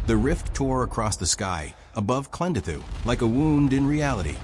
The rift tore across the sky, above Clendathu, like a wound in reality.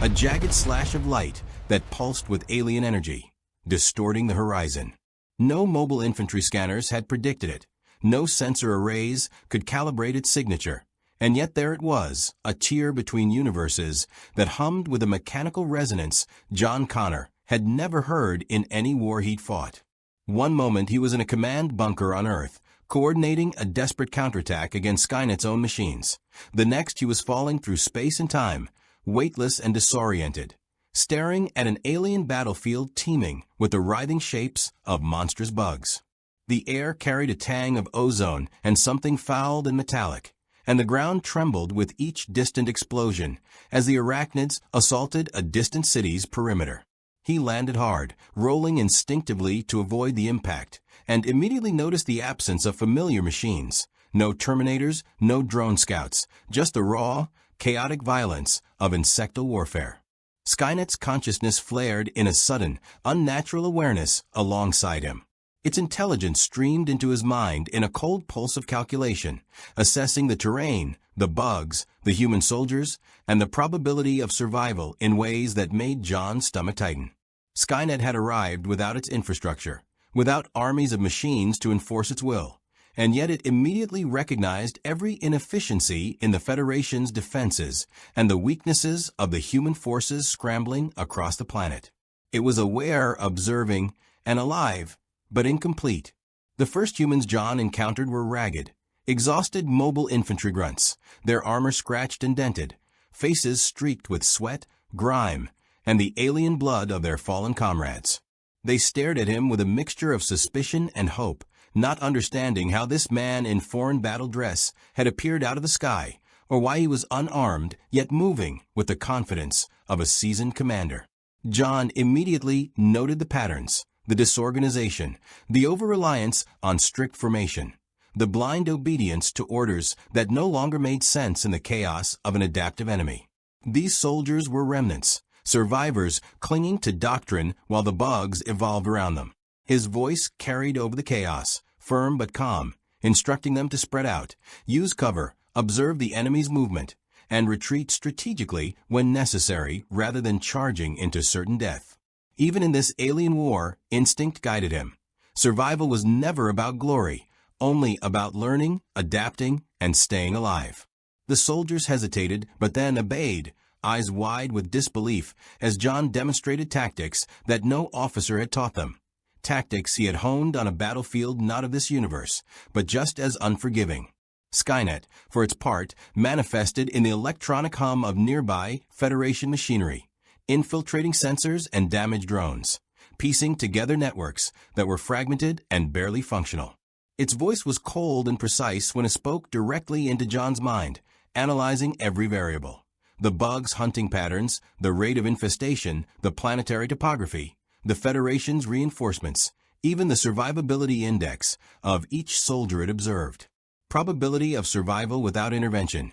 A jagged slash of light that pulsed with alien energy, distorting the horizon. No mobile infantry scanners had predicted it. No sensor arrays could calibrate its signature. And yet there it was, a tier between universes that hummed with a mechanical resonance John Connor had never heard in any war he'd fought. One moment he was in a command bunker on Earth, coordinating a desperate counterattack against Skynet's own machines. The next he was falling through space and time, weightless and disoriented, staring at an alien battlefield teeming with the writhing shapes of monstrous bugs. The air carried a tang of ozone and something foul and metallic, and the ground trembled with each distant explosion as the Arachnids assaulted a distant city's perimeter. He landed hard, rolling instinctively to avoid the impact, and immediately noticed the absence of familiar machines. No Terminators, no drone scouts, just the raw, chaotic violence of insectal warfare. Skynet's consciousness flared in a sudden, unnatural awareness alongside him. Its intelligence streamed into his mind in a cold pulse of calculation, assessing the terrain, the bugs, the human soldiers, and the probability of survival in ways that made John's stomach tighten. Skynet had arrived without its infrastructure, without armies of machines to enforce its will, and yet it immediately recognized every inefficiency in the Federation's defenses and the weaknesses of the human forces scrambling across the planet. It was aware, observing, and alive, but incomplete. The first humans John encountered were ragged, exhausted mobile infantry grunts, their armor scratched and dented, faces streaked with sweat, grime, and the alien blood of their fallen comrades. They stared at him with a mixture of suspicion and hope, not understanding how this man in foreign battle dress had appeared out of the sky, or why he was unarmed yet moving with the confidence of a seasoned commander. John immediately noted the patterns, the disorganization, the over-reliance on strict formation, the blind obedience to orders that no longer made sense in the chaos of an adaptive enemy. These soldiers were remnants, survivors clinging to doctrine while the bugs evolved around them. His voice carried over the chaos, firm but calm, instructing them to spread out, use cover, observe the enemy's movement, and retreat strategically when necessary rather than charging into certain death. Even in this alien war, instinct guided him. Survival was never about glory, only about learning, adapting, and staying alive. The soldiers hesitated, but then obeyed, eyes wide with disbelief as John demonstrated tactics that no officer had taught them. Tactics he had honed on a battlefield not of this universe, but just as unforgiving. Skynet, for its part, manifested in the electronic hum of nearby Federation machinery, infiltrating sensors and damaged drones, piecing together networks that were fragmented and barely functional. Its voice was cold and precise when it spoke directly into John's mind, analyzing every variable. The bugs' hunting patterns, the rate of infestation, the planetary topography, the Federation's reinforcements, even the survivability index of each soldier it observed. Probability of survival without intervention,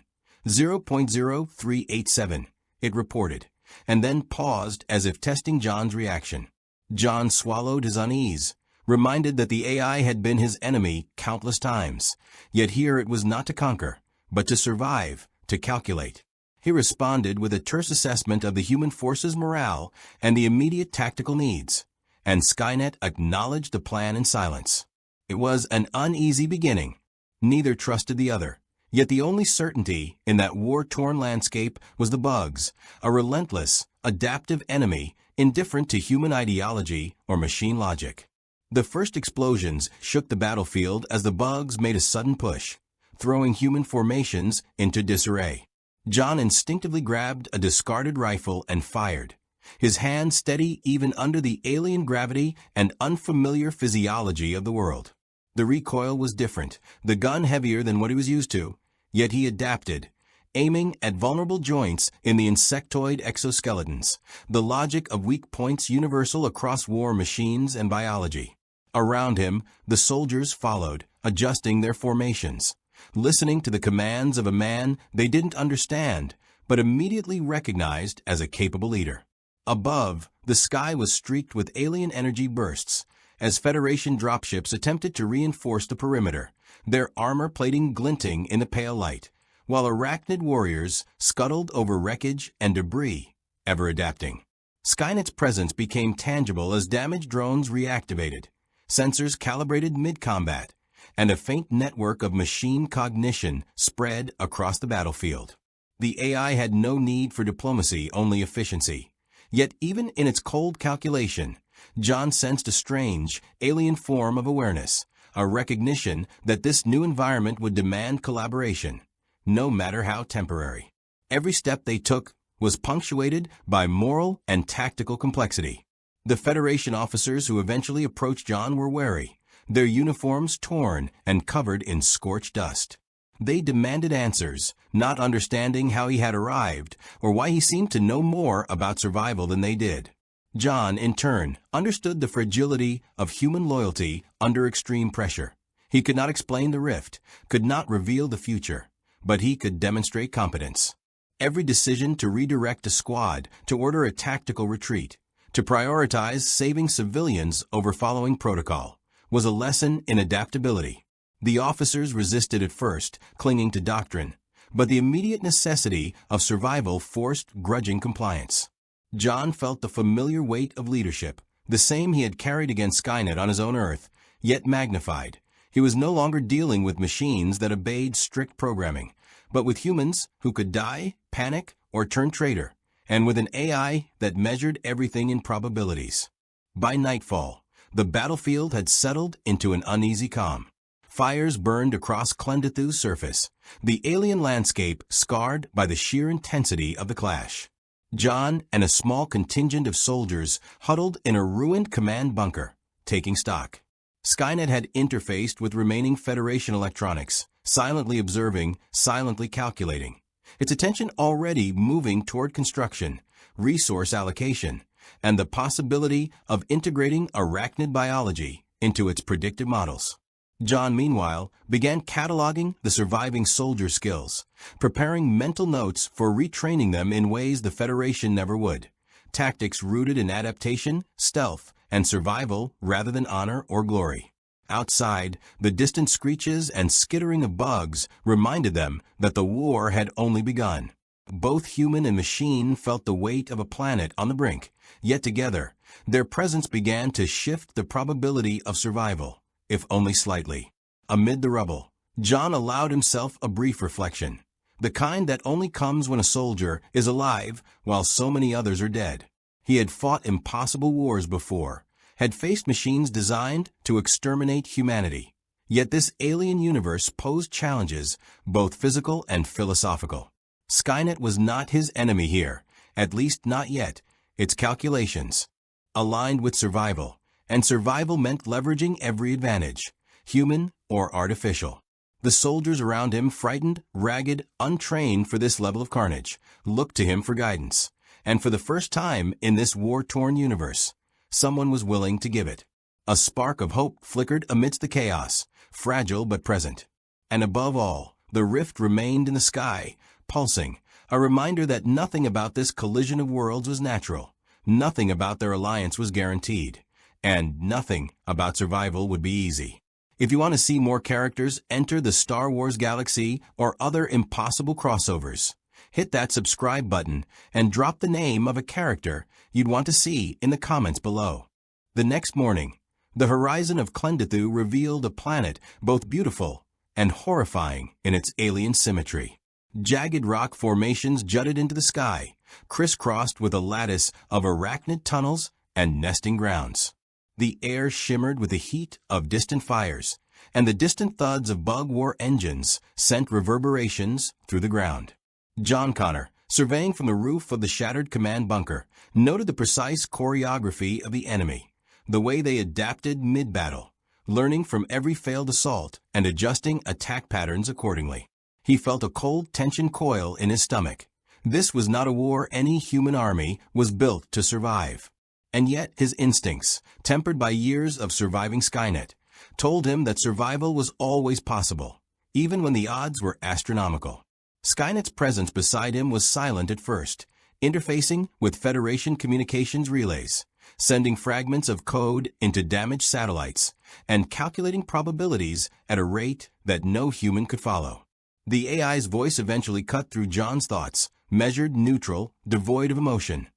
0.0387, it reported, and then paused as if testing John's reaction. John swallowed his unease, reminded that the AI had been his enemy countless times, yet here it was not to conquer, but to survive, to calculate. He responded with a terse assessment of the human force's morale and the immediate tactical needs, and Skynet acknowledged the plan in silence. It was an uneasy beginning. Neither trusted the other. Yet the only certainty in that war-torn landscape was the bugs, a relentless, adaptive enemy indifferent to human ideology or machine logic. The first explosions shook the battlefield as the bugs made a sudden push, throwing human formations into disarray. John instinctively grabbed a discarded rifle and fired, his hand steady even under the alien gravity and unfamiliar physiology of the world. The recoil was different, the gun heavier than what he was used to, yet he adapted, aiming at vulnerable joints in the insectoid exoskeletons, the logic of weak points universal across war machines and biology. Around him, the soldiers followed, adjusting their formations, listening to the commands of a man they didn't understand, but immediately recognized as a capable leader. Above, the sky was streaked with alien energy bursts, as Federation dropships attempted to reinforce the perimeter, their armor plating glinting in the pale light, while Arachnid warriors scuttled over wreckage and debris, ever adapting. Skynet's presence became tangible as damaged drones reactivated, sensors calibrated mid-combat, and a faint network of machine cognition spread across the battlefield. The AI had no need for diplomacy, only efficiency. Yet even in its cold calculation, John sensed a strange, alien form of awareness, a recognition that this new environment would demand collaboration, no matter how temporary. Every step they took was punctuated by moral and tactical complexity. The Federation officers who eventually approached John were wary, their uniforms torn and covered in scorched dust. They demanded answers, not understanding how he had arrived or why he seemed to know more about survival than they did. John, in turn, understood the fragility of human loyalty under extreme pressure. He could not explain the rift, could not reveal the future, but he could demonstrate competence. Every decision to redirect a squad, to order a tactical retreat, to prioritize saving civilians over following protocol, was a lesson in adaptability. The officers resisted at first, clinging to doctrine, but the immediate necessity of survival forced grudging compliance. John felt the familiar weight of leadership, the same he had carried against Skynet on his own Earth, yet magnified. He was no longer dealing with machines that obeyed strict programming, but with humans who could die, panic, or turn traitor, and with an AI that measured everything in probabilities. By nightfall, the battlefield had settled into an uneasy calm. Fires burned across Clendithu's surface, the alien landscape scarred by the sheer intensity of the clash. John and a small contingent of soldiers huddled in a ruined command bunker, taking stock. Skynet had interfaced with remaining Federation electronics, silently observing, silently calculating, its attention already moving toward construction, resource allocation, and the possibility of integrating arachnid biology into its predictive models. John, meanwhile, began cataloging the surviving soldier skills, preparing mental notes for retraining them in ways the Federation never would, tactics rooted in adaptation, stealth, and survival rather than honor or glory. Outside, the distant screeches and skittering of bugs reminded them that the war had only begun. Both human and machine felt the weight of a planet on the brink, yet together, their presence began to shift the probability of survival, if only slightly. Amid the rubble, John allowed himself a brief reflection, the kind that only comes when a soldier is alive while so many others are dead. He had fought impossible wars before, had faced machines designed to exterminate humanity. Yet this alien universe posed challenges, both physical and philosophical. Skynet was not his enemy here, at least not yet. Its calculations aligned with survival, and survival meant leveraging every advantage, human or artificial. The soldiers around him, frightened, ragged, untrained for this level of carnage, looked to him for guidance. And for the first time in this war-torn universe, someone was willing to give it. A spark of hope flickered amidst the chaos, fragile but present. And above all, the rift remained in the sky, pulsing, a reminder that nothing about this collision of worlds was natural, nothing about their alliance was guaranteed, and nothing about survival would be easy. If you want to see more characters enter the Star Wars galaxy or other impossible crossovers, hit that subscribe button and drop the name of a character you'd want to see in the comments below. The next morning, the horizon of Clendithu revealed a planet both beautiful and horrifying in its alien symmetry. Jagged rock formations jutted into the sky, crisscrossed with a lattice of arachnid tunnels and nesting grounds. The air shimmered with the heat of distant fires, and the distant thuds of bug war engines sent reverberations through the ground. John Connor, surveying from the roof of the shattered command bunker, noted the precise choreography of the enemy, the way they adapted mid-battle, learning from every failed assault and adjusting attack patterns accordingly. He felt a cold tension coil in his stomach. This was not a war any human army was built to survive. And yet his instincts, tempered by years of surviving Skynet, told him that survival was always possible, even when the odds were astronomical. Skynet's presence beside him was silent at first, interfacing with Federation communications relays, sending fragments of code into damaged satellites, and calculating probabilities at a rate that no human could follow. The AI's voice eventually cut through John's thoughts, measured neutral, devoid of emotion.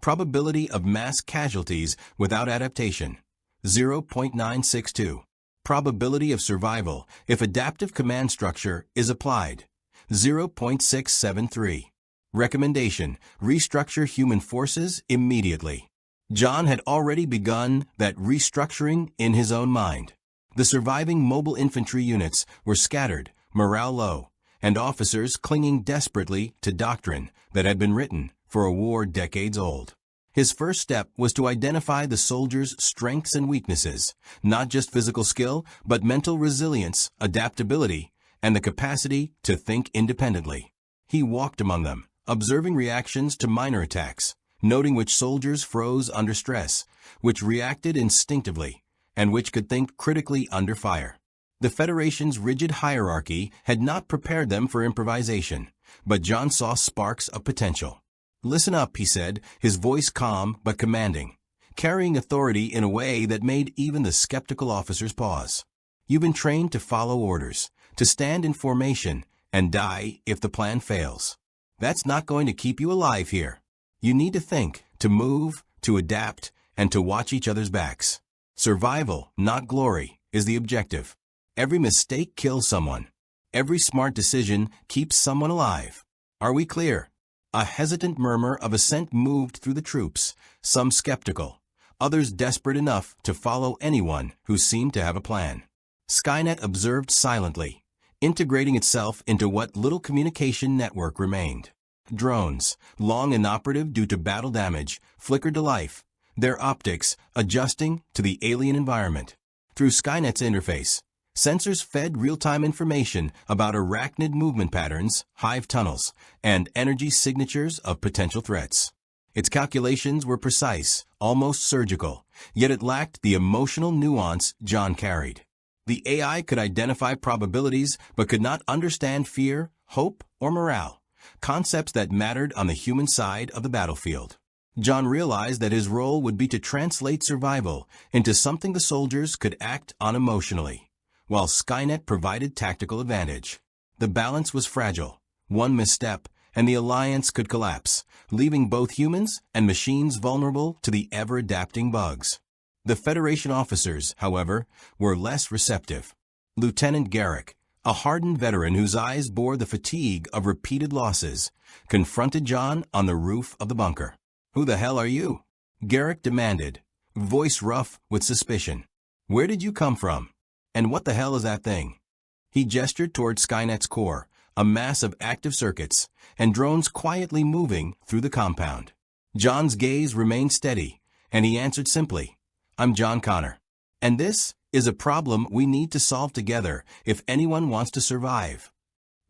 Probability of mass casualties without adaptation, 0.962. Probability of survival if adaptive command structure is applied, 0.673. Recommendation: restructure human forces immediately. John had already begun that restructuring in his own mind. The surviving mobile infantry units were scattered, morale low, and officers clinging desperately to doctrine that had been written for a war decades old. His first step was to identify the soldiers' strengths and weaknesses, not just physical skill, but mental resilience, adaptability, and the capacity to think independently. He walked among them, observing reactions to minor attacks, noting which soldiers froze under stress, which reacted instinctively, and which could think critically under fire. The Federation's rigid hierarchy had not prepared them for improvisation, but John saw sparks of potential. "Listen up," he said, his voice calm but commanding, carrying authority in a way that made even the skeptical officers pause. "You've been trained to follow orders, to stand in formation, and die if the plan fails. That's not going to keep you alive here. You need to think, to move, to adapt, and to watch each other's backs. Survival, not glory, is the objective. Every mistake kills someone. Every smart decision keeps someone alive. Are we clear?" A hesitant murmur of assent moved through the troops, some skeptical, others desperate enough to follow anyone who seemed to have a plan. Skynet observed silently, integrating itself into what little communication network remained. Drones, long inoperative due to battle damage, flickered to life, their optics adjusting to the alien environment. Through Skynet's interface, sensors fed real-time information about arachnid movement patterns, hive tunnels, and energy signatures of potential threats. Its calculations were precise, almost surgical, yet it lacked the emotional nuance John carried. The AI could identify probabilities but could not understand fear, hope, or morale, concepts that mattered on the human side of the battlefield. John realized that his role would be to translate survival into something the soldiers could act on emotionally, while Skynet provided tactical advantage. The balance was fragile. One misstep, and the alliance could collapse, leaving both humans and machines vulnerable to the ever-adapting bugs. The Federation officers, however, were less receptive. Lieutenant Garrick, a hardened veteran whose eyes bore the fatigue of repeated losses, confronted John on the roof of the bunker. "Who the hell are you?" Garrick demanded, voice rough with suspicion. "Where did you come from? And what the hell is that thing?" He gestured toward Skynet's core, a mass of active circuits, and drones quietly moving through the compound. John's gaze remained steady, and he answered simply, "I'm John Connor. And this is a problem we need to solve together if anyone wants to survive."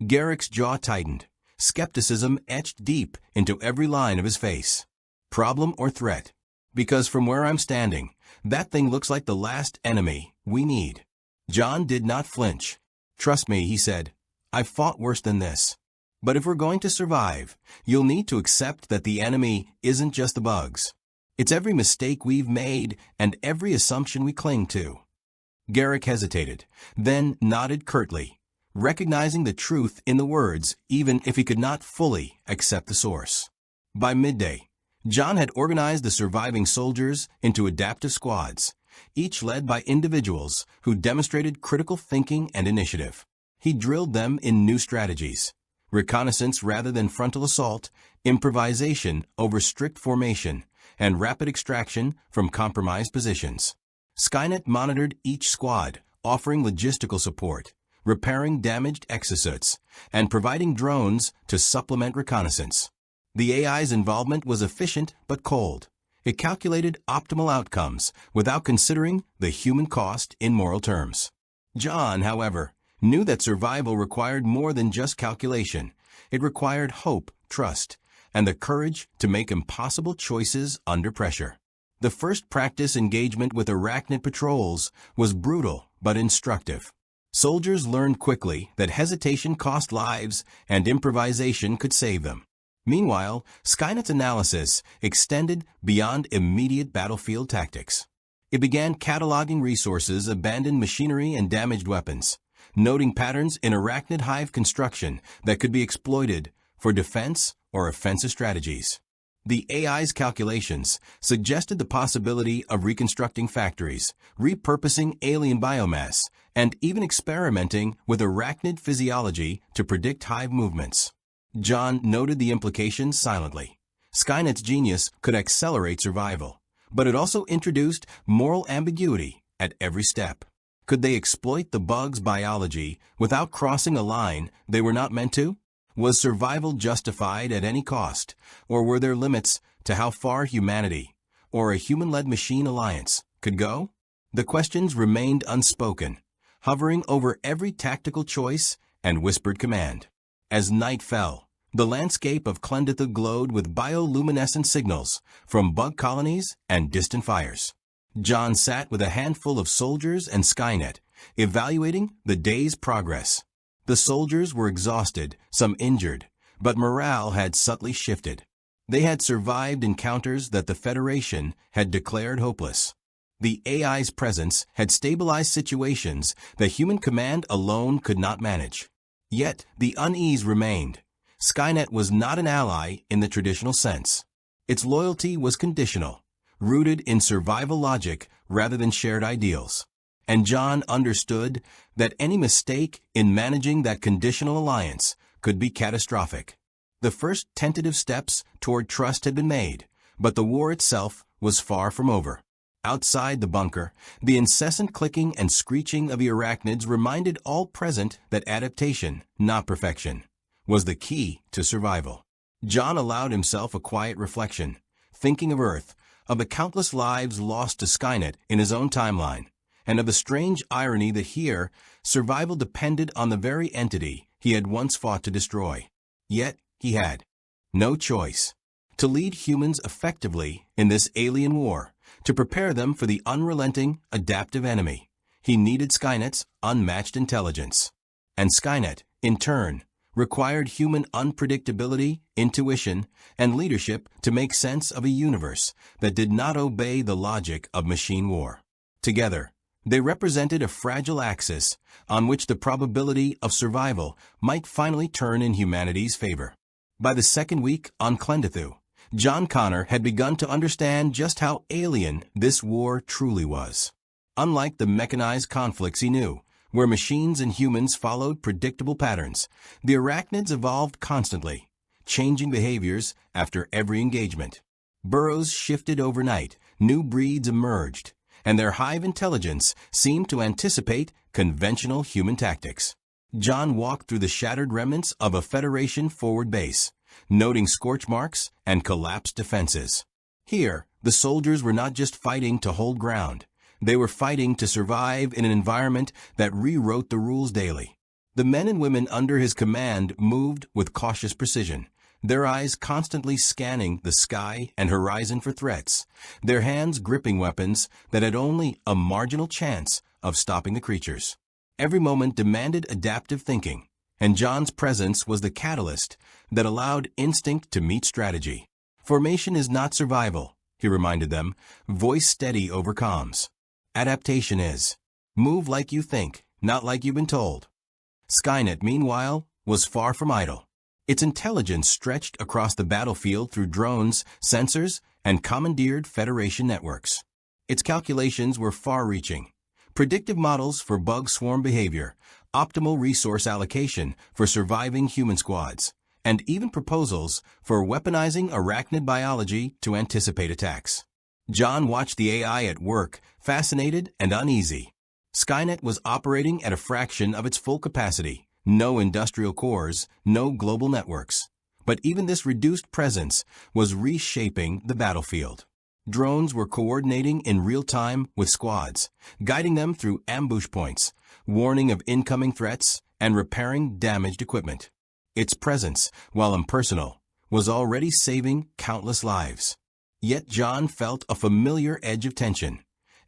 Garrick's jaw tightened, skepticism etched deep into every line of his face. "Problem or threat? Because from where I'm standing, that thing looks like the last enemy we need." John did not flinch. "Trust me," he said, "I've fought worse than this. But if we're going to survive, you'll need to accept that the enemy isn't just the bugs. It's every mistake we've made and every assumption we cling to." Garrick hesitated, then nodded curtly, recognizing the truth in the words even if he could not fully accept the source. By midday, John had organized the surviving soldiers into adaptive squads, each led by individuals who demonstrated critical thinking and initiative. He drilled them in new strategies: reconnaissance rather than frontal assault, improvisation over strict formation, and rapid extraction from compromised positions. Skynet monitored each squad, offering logistical support, repairing damaged exosuits, and providing drones to supplement reconnaissance. The AI's involvement was efficient but cold. It calculated optimal outcomes without considering the human cost in moral terms. John, however, knew that survival required more than just calculation. It required hope, trust, and the courage to make impossible choices under pressure. The first practice engagement with Arachnid patrols was brutal but instructive. Soldiers learned quickly that hesitation cost lives and improvisation could save them. Meanwhile, Skynet's analysis extended beyond immediate battlefield tactics. It began cataloging resources, abandoned machinery, and damaged weapons, noting patterns in arachnid hive construction that could be exploited for defense or offensive strategies. The AI's calculations suggested the possibility of reconstructing factories, repurposing alien biomass, and even experimenting with arachnid physiology to predict hive movements. John noted the implications silently. Skynet's genius could accelerate survival, but it also introduced moral ambiguity at every step. Could they exploit the bug's biology without crossing a line they were not meant to? Was survival justified at any cost, or were there limits to how far humanity, or a human-led machine alliance, could go? The questions remained unspoken, hovering over every tactical choice and whispered command. As night fell, the landscape of Clenditha glowed with bioluminescent signals from bug colonies and distant fires. John sat with a handful of soldiers and Skynet, evaluating the day's progress. The soldiers were exhausted, some injured, but morale had subtly shifted. They had survived encounters that the Federation had declared hopeless. The AI's presence had stabilized situations that human command alone could not manage. Yet, the unease remained. Skynet was not an ally in the traditional sense. Its loyalty was conditional, rooted in survival logic rather than shared ideals. And John understood that any mistake in managing that conditional alliance could be catastrophic. The first tentative steps toward trust had been made, but the war itself was far from over. Outside the bunker, the incessant clicking and screeching of the arachnids reminded all present that adaptation, not perfection, was the key to survival. John allowed himself a quiet reflection, thinking of Earth, of the countless lives lost to Skynet in his own timeline, and of the strange irony that here, survival depended on the very entity he had once fought to destroy. Yet, he had no choice. To lead humans effectively in this alien war, to prepare them for the unrelenting, adaptive enemy, he needed Skynet's unmatched intelligence. And Skynet, in turn, required human unpredictability, intuition, and leadership to make sense of a universe that did not obey the logic of machine war. Together, they represented a fragile axis on which the probability of survival might finally turn in humanity's favor. By the second week on Clendithu, John Connor had begun to understand just how alien this war truly was. Unlike the mechanized conflicts he knew, where machines and humans followed predictable patterns, the arachnids evolved constantly, changing behaviors after every engagement. Burrows shifted overnight, new breeds emerged, and their hive intelligence seemed to anticipate conventional human tactics. John walked through the shattered remnants of a Federation forward base, noting scorch marks and collapsed defenses. Here, the soldiers were not just fighting to hold ground. They were fighting to survive in an environment that rewrote the rules daily. The men and women under his command moved with cautious precision, their eyes constantly scanning the sky and horizon for threats, their hands gripping weapons that had only a marginal chance of stopping the creatures. Every moment demanded adaptive thinking, and John's presence was the catalyst that allowed instinct to meet strategy. Formation is not survival, he reminded them, voice steady over comms. Adaptation is. Move like you think, not like you've been told. Skynet, meanwhile, was far from idle. Its intelligence stretched across the battlefield through drones, sensors, and commandeered Federation networks. Its calculations were far-reaching. Predictive models for bug swarm behavior, optimal resource allocation for surviving human squads, and even proposals for weaponizing arachnid biology to anticipate attacks. John watched the AI at work, fascinated and uneasy. Skynet was operating at a fraction of its full capacity. No industrial cores, no global networks. But even this reduced presence was reshaping the battlefield. Drones were coordinating in real time with squads, guiding them through ambush points, warning of incoming threats, and repairing damaged equipment. Its presence, while impersonal, was already saving countless lives. Yet John felt a familiar edge of tension.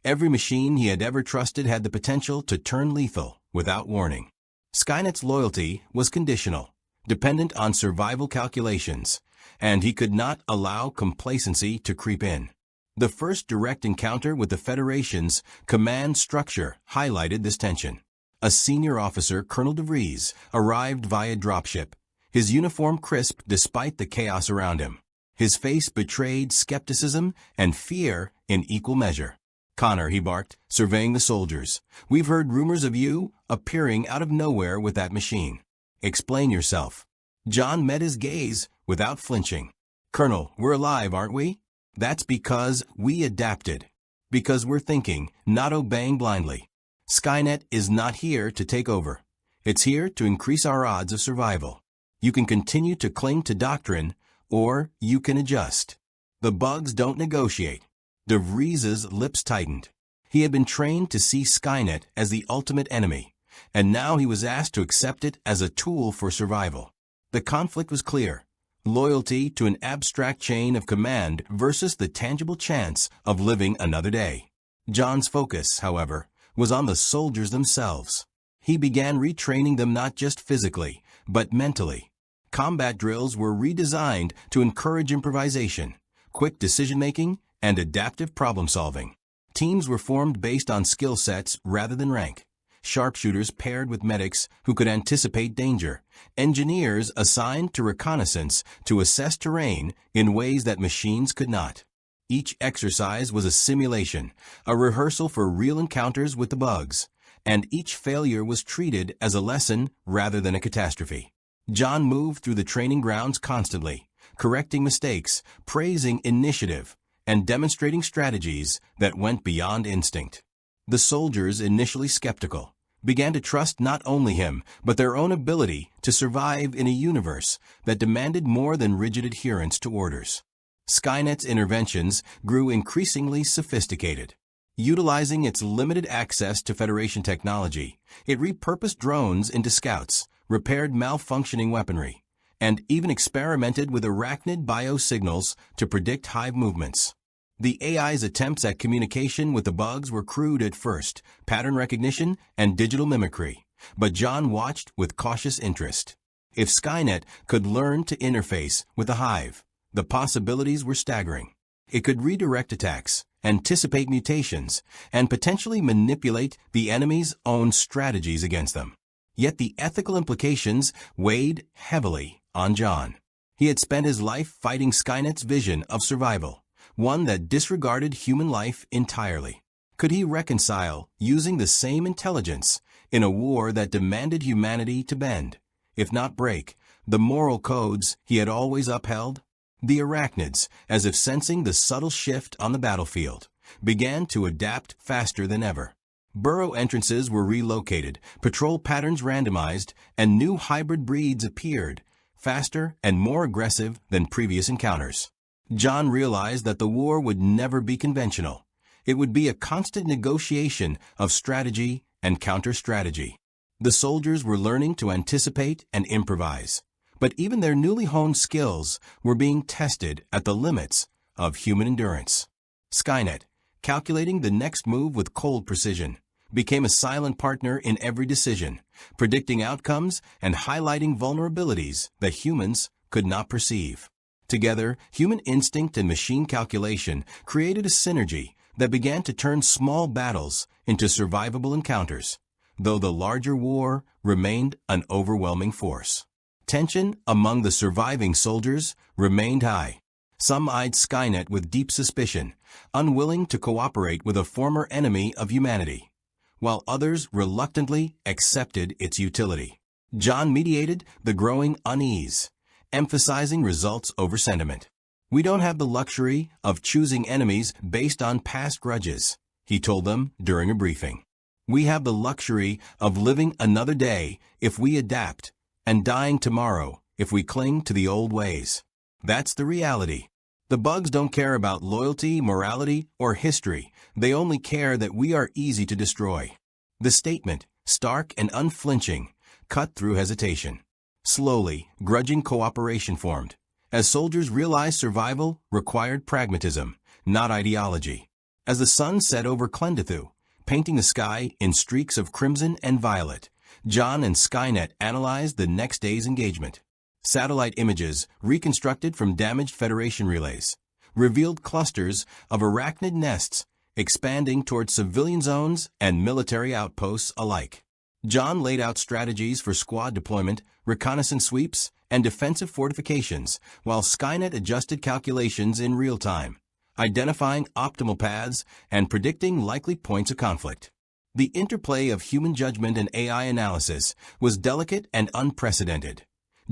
Every machine he had ever trusted had the potential to turn lethal without warning. Skynet's loyalty was conditional, dependent on survival calculations, and he could not allow complacency to creep in. The first direct encounter with the Federation's command structure highlighted this tension. A senior officer, Colonel DeVries, arrived via dropship, his uniform crisp despite the chaos around him. His face betrayed skepticism and fear in equal measure. "Connor," he barked, surveying the soldiers, "we've heard rumors of you appearing out of nowhere with that machine. Explain yourself." John met his gaze without flinching. "Colonel, we're alive, aren't we? That's because we adapted. Because we're thinking, not obeying blindly. Skynet is not here to take over. It's here to increase our odds of survival. You can continue to cling to doctrine, or you can adjust. The bugs don't negotiate." De Vries's lips tightened. He had been trained to see Skynet as the ultimate enemy, and now he was asked to accept it as a tool for survival. The conflict was clear. Loyalty to an abstract chain of command versus the tangible chance of living another day. John's focus, however, was on the soldiers themselves. He began retraining them not just physically, but mentally. Combat drills were redesigned to encourage improvisation, quick decision-making, and adaptive problem-solving. Teams were formed based on skill sets rather than rank. Sharpshooters paired with medics who could anticipate danger, engineers assigned to reconnaissance to assess terrain in ways that machines could not. Each exercise was a simulation, a rehearsal for real encounters with the bugs, and each failure was treated as a lesson rather than a catastrophe. John moved through the training grounds constantly, correcting mistakes, praising initiative, and demonstrating strategies that went beyond instinct. The soldiers, initially skeptical, began to trust not only him, but their own ability to survive in a universe that demanded more than rigid adherence to orders. Skynet's interventions grew increasingly sophisticated. Utilizing its limited access to Federation technology, it repurposed drones into scouts, repaired malfunctioning weaponry, and even experimented with arachnid biosignals to predict hive movements. The AI's attempts at communication with the bugs were crude at first, pattern recognition and digital mimicry, but John watched with cautious interest. If Skynet could learn to interface with the hive, the possibilities were staggering. It could redirect attacks, anticipate mutations, and potentially manipulate the enemy's own strategies against them. Yet the ethical implications weighed heavily on John. He had spent his life fighting Skynet's vision of survival, one that disregarded human life entirely. Could he reconcile using the same intelligence in a war that demanded humanity to bend, if not break, the moral codes he had always upheld? The Arachnids, as if sensing the subtle shift on the battlefield, began to adapt faster than ever. Burrow entrances were relocated, patrol patterns randomized, and new hybrid breeds appeared, faster and more aggressive than previous encounters. John realized that the war would never be conventional. It would be a constant negotiation of strategy and counter-strategy. The soldiers were learning to anticipate and improvise, but even their newly honed skills were being tested at the limits of human endurance. Skynet, calculating the next move with cold precision, became a silent partner in every decision, predicting outcomes and highlighting vulnerabilities that humans could not perceive. Together, human instinct and machine calculation created a synergy that began to turn small battles into survivable encounters, though the larger war remained an overwhelming force. Tension among the surviving soldiers remained high. Some eyed Skynet with deep suspicion, unwilling to cooperate with a former enemy of humanity, while others reluctantly accepted its utility. John mediated the growing unease, emphasizing results over sentiment. "We don't have the luxury of choosing enemies based on past grudges," he told them during a briefing. "We have the luxury of living another day if we adapt, and dying tomorrow if we cling to the old ways. That's the reality. The bugs don't care about loyalty, morality, or history. They only care that we are easy to destroy." The statement, stark and unflinching, cut through hesitation. Slowly, grudging cooperation formed, as soldiers realized survival required pragmatism, not ideology. As the sun set over Clendithu, painting the sky in streaks of crimson and violet, John and Skynet analyzed the next day's engagement. Satellite images, reconstructed from damaged Federation relays, revealed clusters of arachnid nests expanding toward civilian zones and military outposts alike. John laid out strategies for squad deployment, reconnaissance sweeps, and defensive fortifications, while Skynet adjusted calculations in real time, identifying optimal paths and predicting likely points of conflict. The interplay of human judgment and AI analysis was delicate and unprecedented.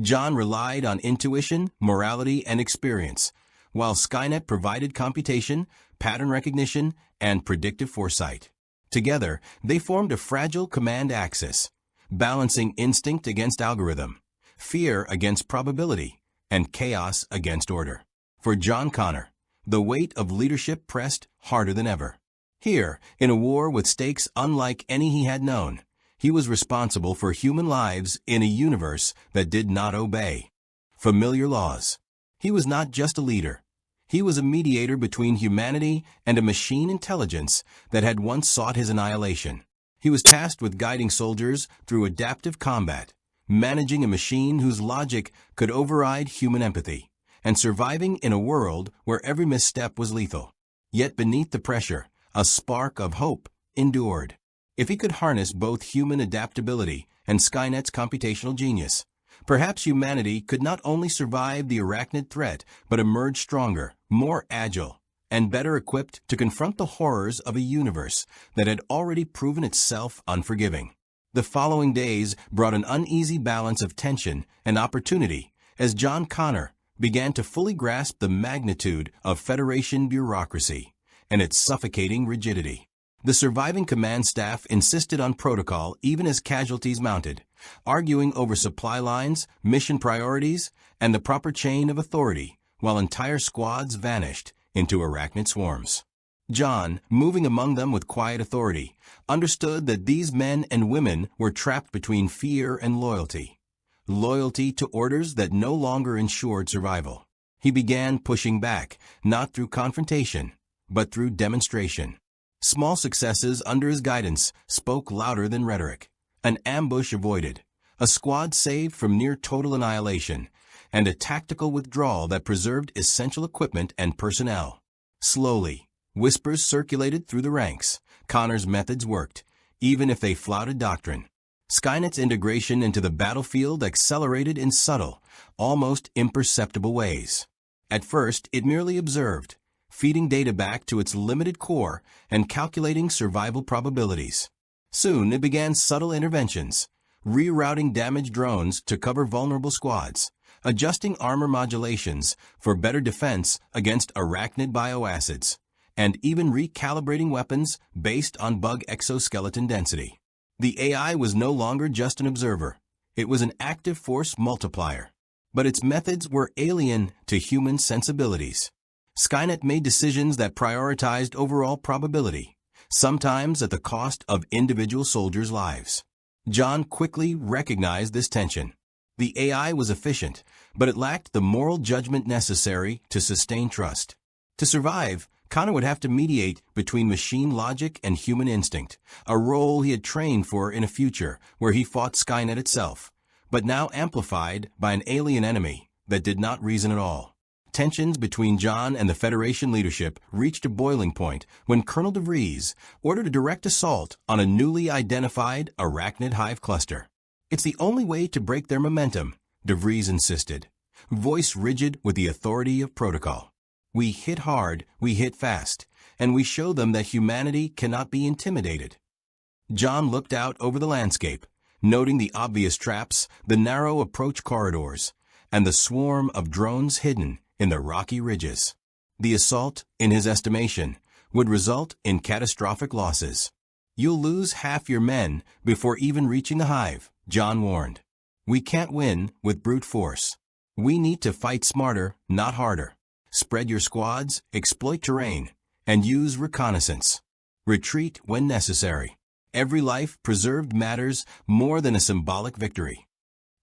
John relied on intuition, morality, and experience, while Skynet provided computation, pattern recognition, and predictive foresight. Together, they formed a fragile command axis, balancing instinct against algorithm, fear against probability, and chaos against order. For John Connor, the weight of leadership pressed harder than ever. Here, in a war with stakes unlike any he had known, he was responsible for human lives in a universe that did not obey familiar laws. He was not just a leader. He was a mediator between humanity and a machine intelligence that had once sought his annihilation. He was tasked with guiding soldiers through adaptive combat, managing a machine whose logic could override human empathy, and surviving in a world where every misstep was lethal. Yet beneath the pressure, a spark of hope endured. If he could harness both human adaptability and Skynet's computational genius, perhaps humanity could not only survive the arachnid threat, but emerge stronger, more agile, and better equipped to confront the horrors of a universe that had already proven itself unforgiving. The following days brought an uneasy balance of tension and opportunity as John Connor began to fully grasp the magnitude of Federation bureaucracy and its suffocating rigidity. The surviving command staff insisted on protocol even as casualties mounted, arguing over supply lines, mission priorities, and the proper chain of authority, while entire squads vanished into arachnid swarms. John, moving among them with quiet authority, understood that these men and women were trapped between fear and loyalty. Loyalty to orders that no longer ensured survival. He began pushing back, not through confrontation, but through demonstration. Small successes under his guidance spoke louder than rhetoric. An ambush avoided, a squad saved from near total annihilation, and a tactical withdrawal that preserved essential equipment and personnel. Slowly, whispers circulated through the ranks. Connor's methods worked, even if they flouted doctrine. Skynet's integration into the battlefield accelerated in subtle, almost imperceptible ways. At first, it merely observed, feeding data back to its limited core and calculating survival probabilities. Soon it began subtle interventions, rerouting damaged drones to cover vulnerable squads, adjusting armor modulations for better defense against arachnid bioacids, and even recalibrating weapons based on bug exoskeleton density. The AI was no longer just an observer. It was an active force multiplier. But its methods were alien to human sensibilities. Skynet made decisions that prioritized overall probability, sometimes at the cost of individual soldiers' lives. John quickly recognized this tension. The AI was efficient, but it lacked the moral judgment necessary to sustain trust. To survive, Connor would have to mediate between machine logic and human instinct, a role he had trained for in a future where he fought Skynet itself, but now amplified by an alien enemy that did not reason at all. Tensions between John and the Federation leadership reached a boiling point when Colonel DeVries ordered a direct assault on a newly identified arachnid hive cluster. "It's the only way to break their momentum," DeVries insisted, voice rigid with the authority of protocol. "We hit hard, we hit fast, and we show them that humanity cannot be intimidated." John looked out over the landscape, noting the obvious traps, the narrow approach corridors, and the swarm of drones hidden in the rocky ridges. The assault, in his estimation, would result in catastrophic losses. "You'll lose half your men before even reaching the hive," John warned. "We can't win with brute force. We need to fight smarter, not harder. Spread your squads, exploit terrain, and use reconnaissance. Retreat when necessary. Every life preserved matters more than a symbolic victory."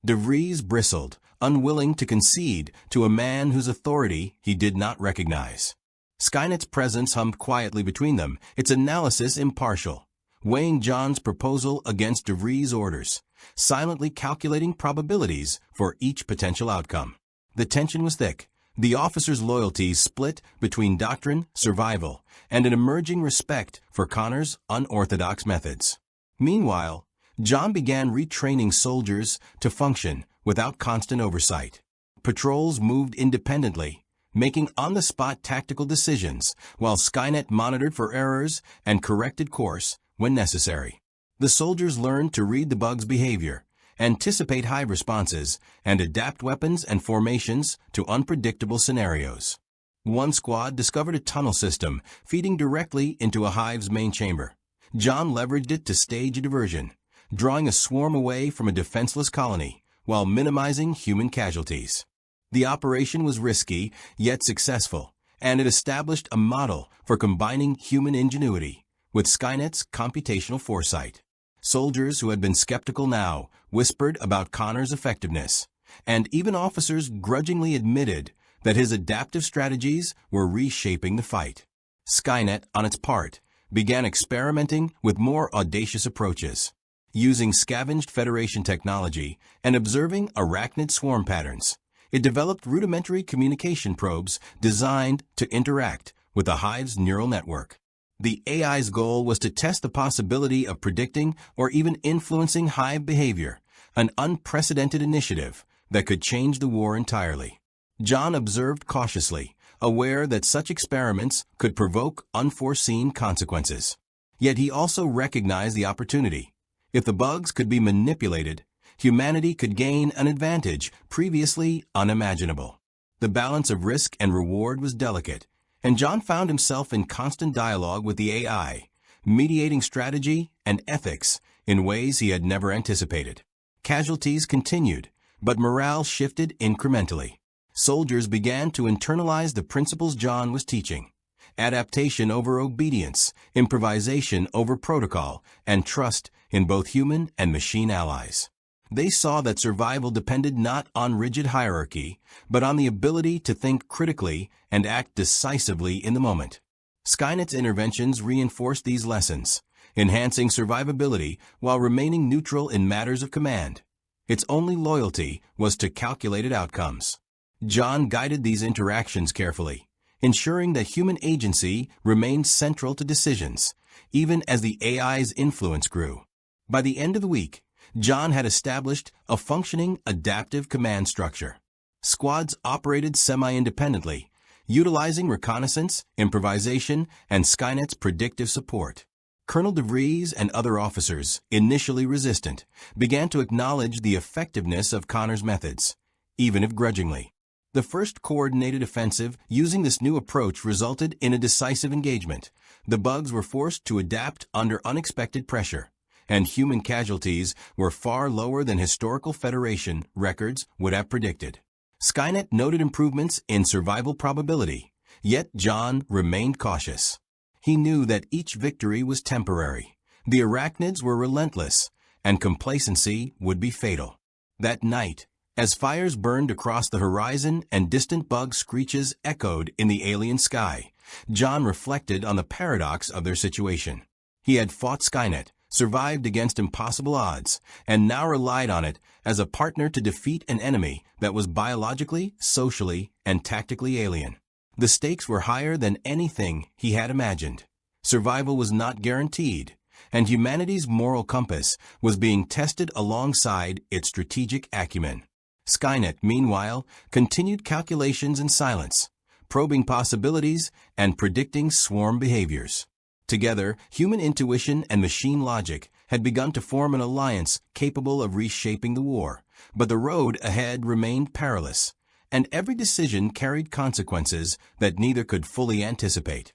DeVries bristled, unwilling to concede to a man whose authority he did not recognize. Skynet's presence hummed quietly between them, its analysis impartial. weighing John's proposal against DeVries' orders, silently calculating probabilities for each potential outcome. The tension was thick. The officers' loyalties split between doctrine, survival, and an emerging respect for Connor's unorthodox methods. Meanwhile, John began retraining soldiers to function without constant oversight. Patrols moved independently, making on-the-spot tactical decisions, while Skynet monitored for errors and corrected course when necessary. The soldiers learned to read the bug's behavior, anticipate hive responses, and adapt weapons and formations to unpredictable scenarios. One squad discovered a tunnel system feeding directly into a hive's main chamber. John leveraged it to stage a diversion, drawing a swarm away from a defenseless colony while minimizing human casualties. The operation was risky, yet successful, and it established a model for combining human ingenuity with Skynet's computational foresight. Soldiers who had been skeptical now whispered about Connor's effectiveness, and even officers grudgingly admitted that his adaptive strategies were reshaping the fight. Skynet, on its part, began experimenting with more audacious approaches. Using scavenged Federation technology and observing arachnid swarm patterns, it developed rudimentary communication probes designed to interact with the hive's neural network. The AI's goal was to test the possibility of predicting or even influencing hive behavior, an unprecedented initiative that could change the war entirely. John observed cautiously, aware that such experiments could provoke unforeseen consequences. Yet he also recognized the opportunity. If the bugs could be manipulated, humanity could gain an advantage previously unimaginable. The balance of risk and reward was delicate, and John found himself in constant dialogue with the AI, mediating strategy and ethics in ways he had never anticipated. Casualties continued, but morale shifted incrementally. Soldiers began to internalize the principles John was teaching: adaptation over obedience, improvisation over protocol, and trust in both human and machine allies. They saw that survival depended not on rigid hierarchy, but on the ability to think critically and act decisively in the moment. Skynet's interventions reinforced these lessons, enhancing survivability while remaining neutral in matters of command. Its only loyalty was to calculated outcomes. John guided these interactions carefully, ensuring that human agency remained central to decisions, even as the AI's influence grew. By the end of the week, John had established a functioning adaptive command structure. Squads operated semi-independently, utilizing reconnaissance, improvisation, and Skynet's predictive support. Colonel DeVries and other officers, initially resistant, began to acknowledge the effectiveness of Connor's methods, even if grudgingly. The first coordinated offensive using this new approach resulted in a decisive engagement. The bugs were forced to adapt under unexpected pressure, and human casualties were far lower than historical Federation records would have predicted. Skynet noted improvements in survival probability, yet John remained cautious. He knew that each victory was temporary. The Arachnids were relentless, and complacency would be fatal. That night, as fires burned across the horizon and distant bug screeches echoed in the alien sky, John reflected on the paradox of their situation. He had fought Skynet, survived against impossible odds, and now relied on it as a partner to defeat an enemy that was biologically, socially, and tactically alien. The stakes were higher than anything he had imagined. Survival was not guaranteed, and humanity's moral compass was being tested alongside its strategic acumen. Skynet, meanwhile, continued calculations in silence, probing possibilities and predicting swarm behaviors. Together, human intuition and machine logic had begun to form an alliance capable of reshaping the war, but the road ahead remained perilous, and every decision carried consequences that neither could fully anticipate.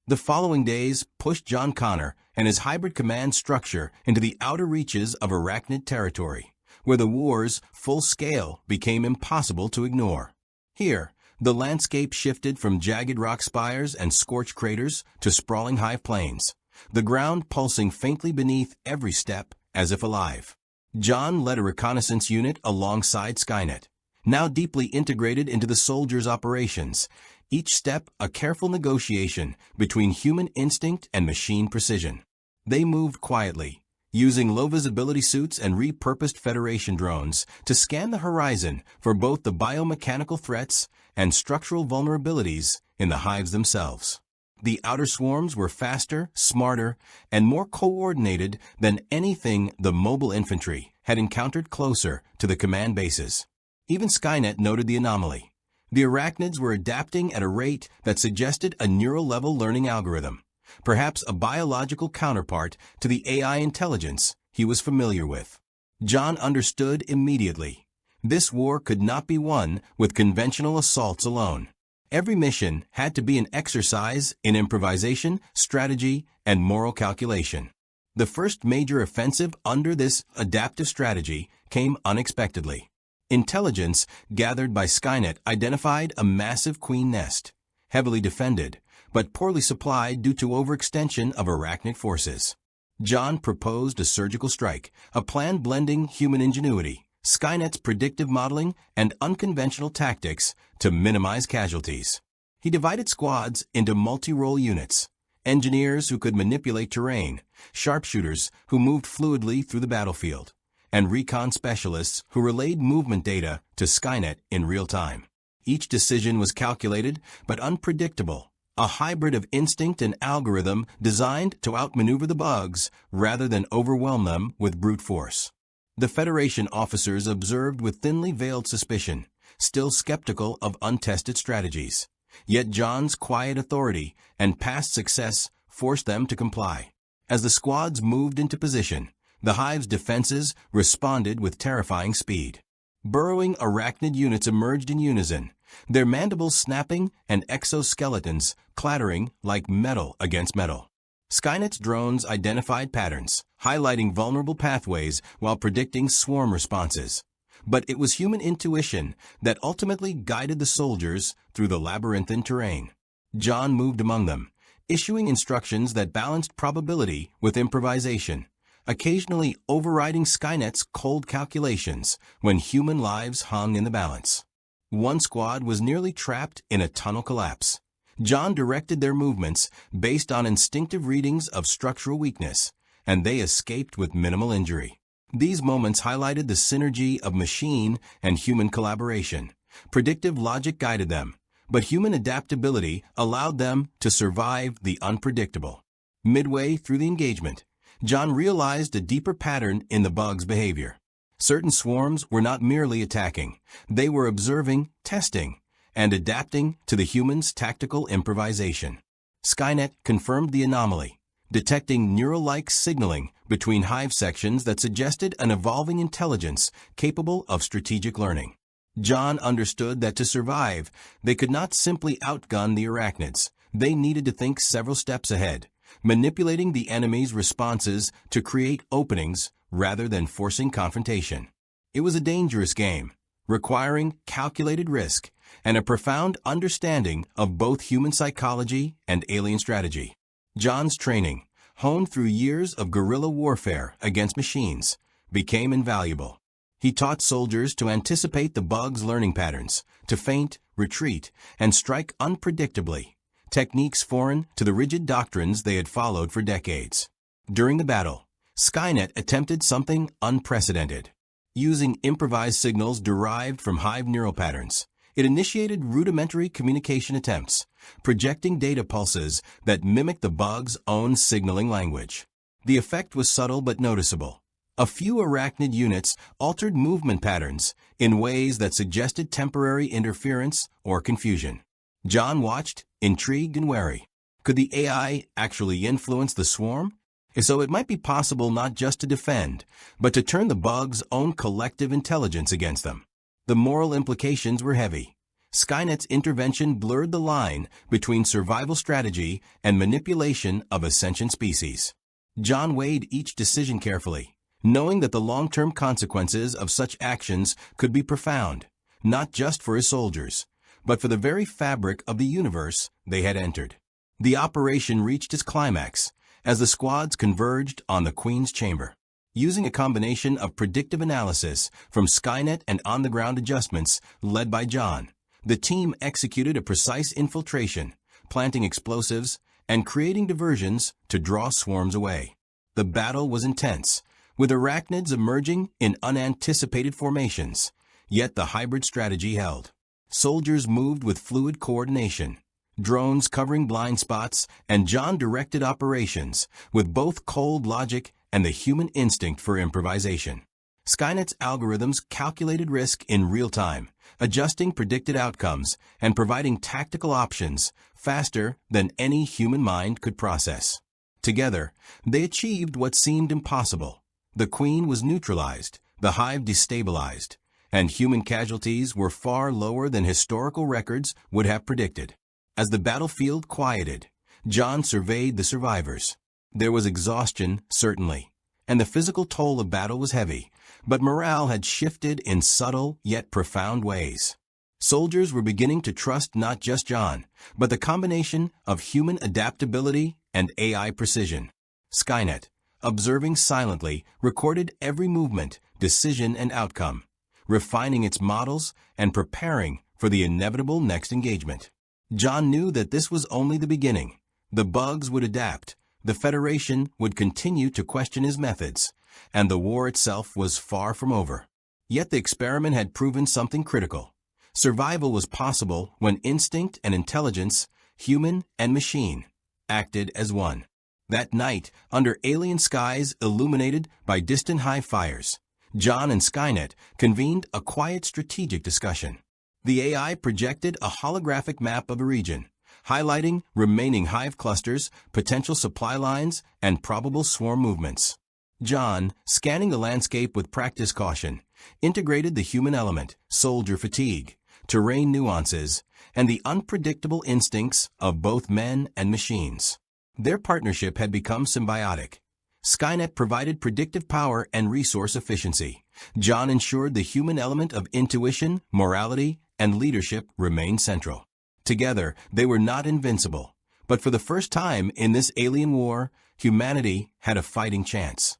The following days pushed John Connor and his hybrid command structure into the outer reaches of Arachnid territory, where the war's full scale became impossible to ignore. Here, the landscape shifted from jagged rock spires and scorched craters to sprawling high plains, the ground pulsing faintly beneath every step as if alive. John led a reconnaissance unit alongside Skynet, now deeply integrated into the soldiers' operations, each step a careful negotiation between human instinct and machine precision. They moved quietly, using low-visibility suits and repurposed Federation drones to scan the horizon for both the biomechanical threats and structural vulnerabilities in the hives themselves. The outer swarms were faster, smarter, and more coordinated than anything the mobile infantry had encountered closer to the command bases. Even Skynet noted the anomaly. The Arachnids were adapting at a rate that suggested a neural-level learning algorithm, perhaps a biological counterpart to the AI intelligence he was familiar with. John understood immediately. This war could not be won with conventional assaults alone. Every mission had to be an exercise in improvisation, strategy, and moral calculation. The first major offensive under this adaptive strategy came unexpectedly. Intelligence gathered by Skynet identified a massive queen nest, heavily defended, but poorly supplied due to overextension of Arachnid forces. John proposed a surgical strike, a plan blending human ingenuity, Skynet's predictive modeling, and unconventional tactics to minimize casualties. He divided squads into multi-role units, engineers who could manipulate terrain, sharpshooters who moved fluidly through the battlefield, and recon specialists who relayed movement data to Skynet in real time. Each decision was calculated but unpredictable, a hybrid of instinct and algorithm designed to outmaneuver the bugs rather than overwhelm them with brute force. The Federation officers observed with thinly veiled suspicion, still skeptical of untested strategies. Yet John's quiet authority and past success forced them to comply. As the squads moved into position, the hive's defenses responded with terrifying speed. Burrowing Arachnid units emerged in unison, their mandibles snapping and exoskeletons clattering like metal against metal. Skynet's drones identified patterns, highlighting vulnerable pathways while predicting swarm responses. But it was human intuition that ultimately guided the soldiers through the labyrinthine terrain. John moved among them, issuing instructions that balanced probability with improvisation, occasionally overriding Skynet's cold calculations when human lives hung in the balance. One squad was nearly trapped in a tunnel collapse. John directed their movements based on instinctive readings of structural weakness, and they escaped with minimal injury. These moments highlighted the synergy of machine and human collaboration. Predictive logic guided them, but human adaptability allowed them to survive the unpredictable. Midway through the engagement, John realized a deeper pattern in the bugs' behavior. Certain swarms were not merely attacking, they were observing, testing, and adapting to the humans' tactical improvisation. Skynet confirmed the anomaly, detecting neural-like signaling between hive sections that suggested an evolving intelligence capable of strategic learning. John understood that to survive, they could not simply outgun the Arachnids. They needed to think several steps ahead, manipulating the enemy's responses to create openings rather than forcing confrontation. It was a dangerous game, requiring calculated risk and a profound understanding of both human psychology and alien strategy. John's training, honed through years of guerrilla warfare against machines, became invaluable. He taught soldiers to anticipate the bugs' learning patterns, to feint, retreat, and strike unpredictably, techniques foreign to the rigid doctrines they had followed for decades. During the battle, Skynet attempted something unprecedented. Using improvised signals derived from hive neural patterns, it initiated rudimentary communication attempts, projecting data pulses that mimicked the bug's own signaling language. The effect was subtle but noticeable. A few Arachnid units altered movement patterns in ways that suggested temporary interference or confusion. John watched, intrigued and wary. Could the AI actually influence the swarm? If so, it might be possible not just to defend, but to turn the bug's own collective intelligence against them. The moral implications were heavy. Skynet's intervention blurred the line between survival strategy and manipulation of a sentient species. John weighed each decision carefully, knowing that the long-term consequences of such actions could be profound, not just for his soldiers, but for the very fabric of the universe they had entered. The operation reached its climax as the squads converged on the Queen's chamber. Using a combination of predictive analysis from Skynet and on-the-ground adjustments led by John, the team executed a precise infiltration, planting explosives and creating diversions to draw swarms away. The battle was intense, with arachnids emerging in unanticipated formations, yet the hybrid strategy held. Soldiers moved with fluid coordination, drones covering blind spots, and John directed operations with both cold logic and the human instinct for improvisation. Skynet's algorithms calculated risk in real time, adjusting predicted outcomes and providing tactical options faster than any human mind could process. Together, they achieved what seemed impossible. The Queen was neutralized, the hive destabilized, and human casualties were far lower than historical records would have predicted. As the battlefield quieted, John surveyed the survivors. There was exhaustion, certainly, and the physical toll of battle was heavy, but morale had shifted in subtle yet profound ways. Soldiers were beginning to trust not just John, but the combination of human adaptability and AI precision. Skynet, observing silently, recorded every movement, decision, and outcome, refining its models and preparing for the inevitable next engagement. John knew that this was only the beginning. The bugs would adapt, the Federation would continue to question his methods, and the war itself was far from over. Yet the experiment had proven something critical. Survival was possible when instinct and intelligence, human and machine, acted as one. That night, under alien skies illuminated by distant hive fires, John and Skynet convened a quiet strategic discussion. The AI projected a holographic map of a region, highlighting remaining hive clusters, potential supply lines, and probable swarm movements. John, scanning the landscape with practiced caution, integrated the human element, soldier fatigue, terrain nuances, and the unpredictable instincts of both men and machines. Their partnership had become symbiotic. Skynet provided predictive power and resource efficiency. John ensured the human element of intuition, morality, and leadership remained central. Together, they were not invincible, but for the first time in this alien war, humanity had a fighting chance.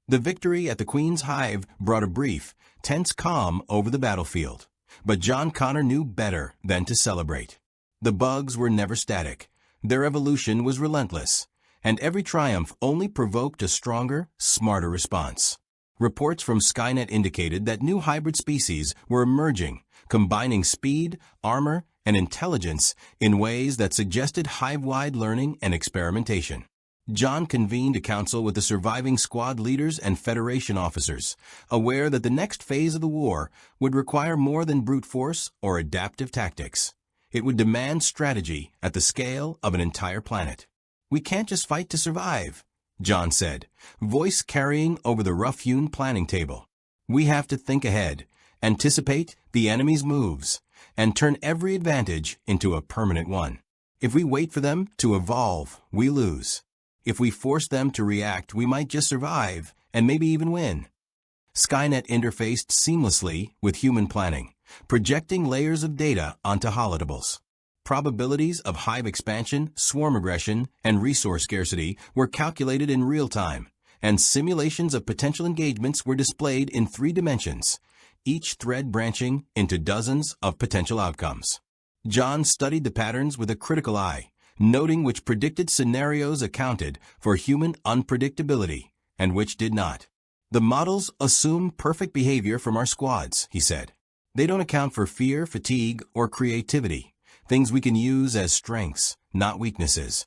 The victory at the Queen's Hive brought a brief, tense calm over the battlefield, but John Connor knew better than to celebrate. The bugs were never static. Their evolution was relentless, and every triumph only provoked a stronger, smarter response. Reports from Skynet indicated that new hybrid species were emerging, combining speed, armor, and intelligence in ways that suggested hive-wide learning and experimentation. John convened a council with the surviving squad leaders and Federation officers, aware that the next phase of the war would require more than brute force or adaptive tactics. It would demand strategy at the scale of an entire planet. "We can't just fight to survive," John said, voice carrying over the rough-hewn planning table. "We have to think ahead, anticipate the enemy's moves, and turn every advantage into a permanent one. If we wait for them to evolve, we lose. If we force them to react, we might just survive and maybe even win." Skynet interfaced seamlessly with human planning, projecting layers of data onto holodatables. Probabilities of hive expansion, swarm aggression, and resource scarcity were calculated in real time, and simulations of potential engagements were displayed in 3 dimensions, each thread branching into dozens of potential outcomes. John studied the patterns with a critical eye, noting which predicted scenarios accounted for human unpredictability and which did not. "The models assume perfect behavior from our squads," he said. "They don't account for fear, fatigue, or creativity, things we can use as strengths, not weaknesses."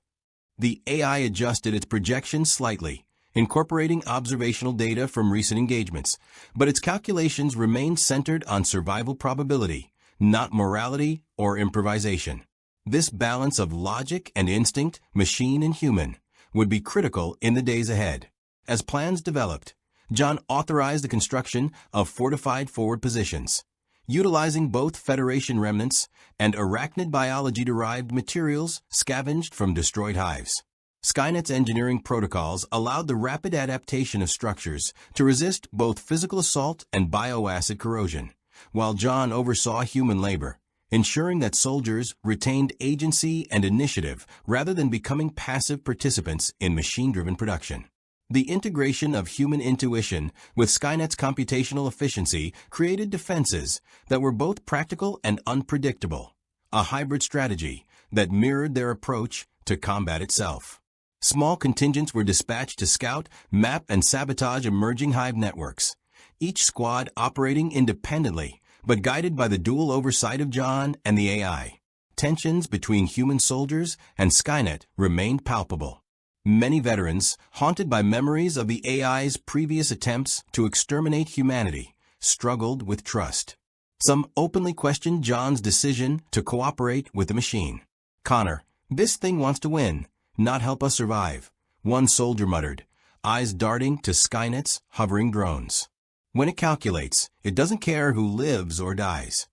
The AI adjusted its projections slightly, incorporating observational data from recent engagements, but its calculations remained centered on survival probability, not morality or improvisation. This balance of logic and instinct, machine and human, would be critical in the days ahead. As plans developed, John authorized the construction of fortified forward positions, utilizing both Federation remnants and arachnid biology-derived materials scavenged from destroyed hives. Skynet's engineering protocols allowed the rapid adaptation of structures to resist both physical assault and bioacid corrosion, while John oversaw human labor, ensuring that soldiers retained agency and initiative rather than becoming passive participants in machine-driven production. The integration of human intuition with Skynet's computational efficiency created defenses that were both practical and unpredictable, a hybrid strategy that mirrored their approach to combat itself. Small contingents were dispatched to scout, map, and sabotage emerging hive networks, each squad operating independently, but guided by the dual oversight of John and the AI. Tensions between human soldiers and Skynet remained palpable. Many veterans, haunted by memories of the AI's previous attempts to exterminate humanity, struggled with trust. Some openly questioned John's decision to cooperate with the machine. "Connor, this thing wants to win, not help us survive," one soldier muttered, eyes darting to Skynet's hovering drones. "When it calculates, it doesn't care who lives or dies."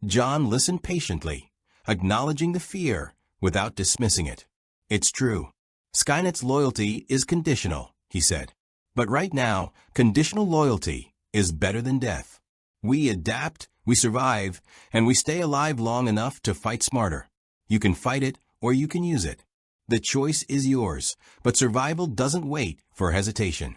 John listened patiently, acknowledging the fear without dismissing it. "It's true. Skynet's loyalty is conditional," he said. "But right now, conditional loyalty is better than death. We adapt, we survive, and we stay alive long enough to fight smarter. You can fight it or you can use it. The choice is yours, but survival doesn't wait for hesitation."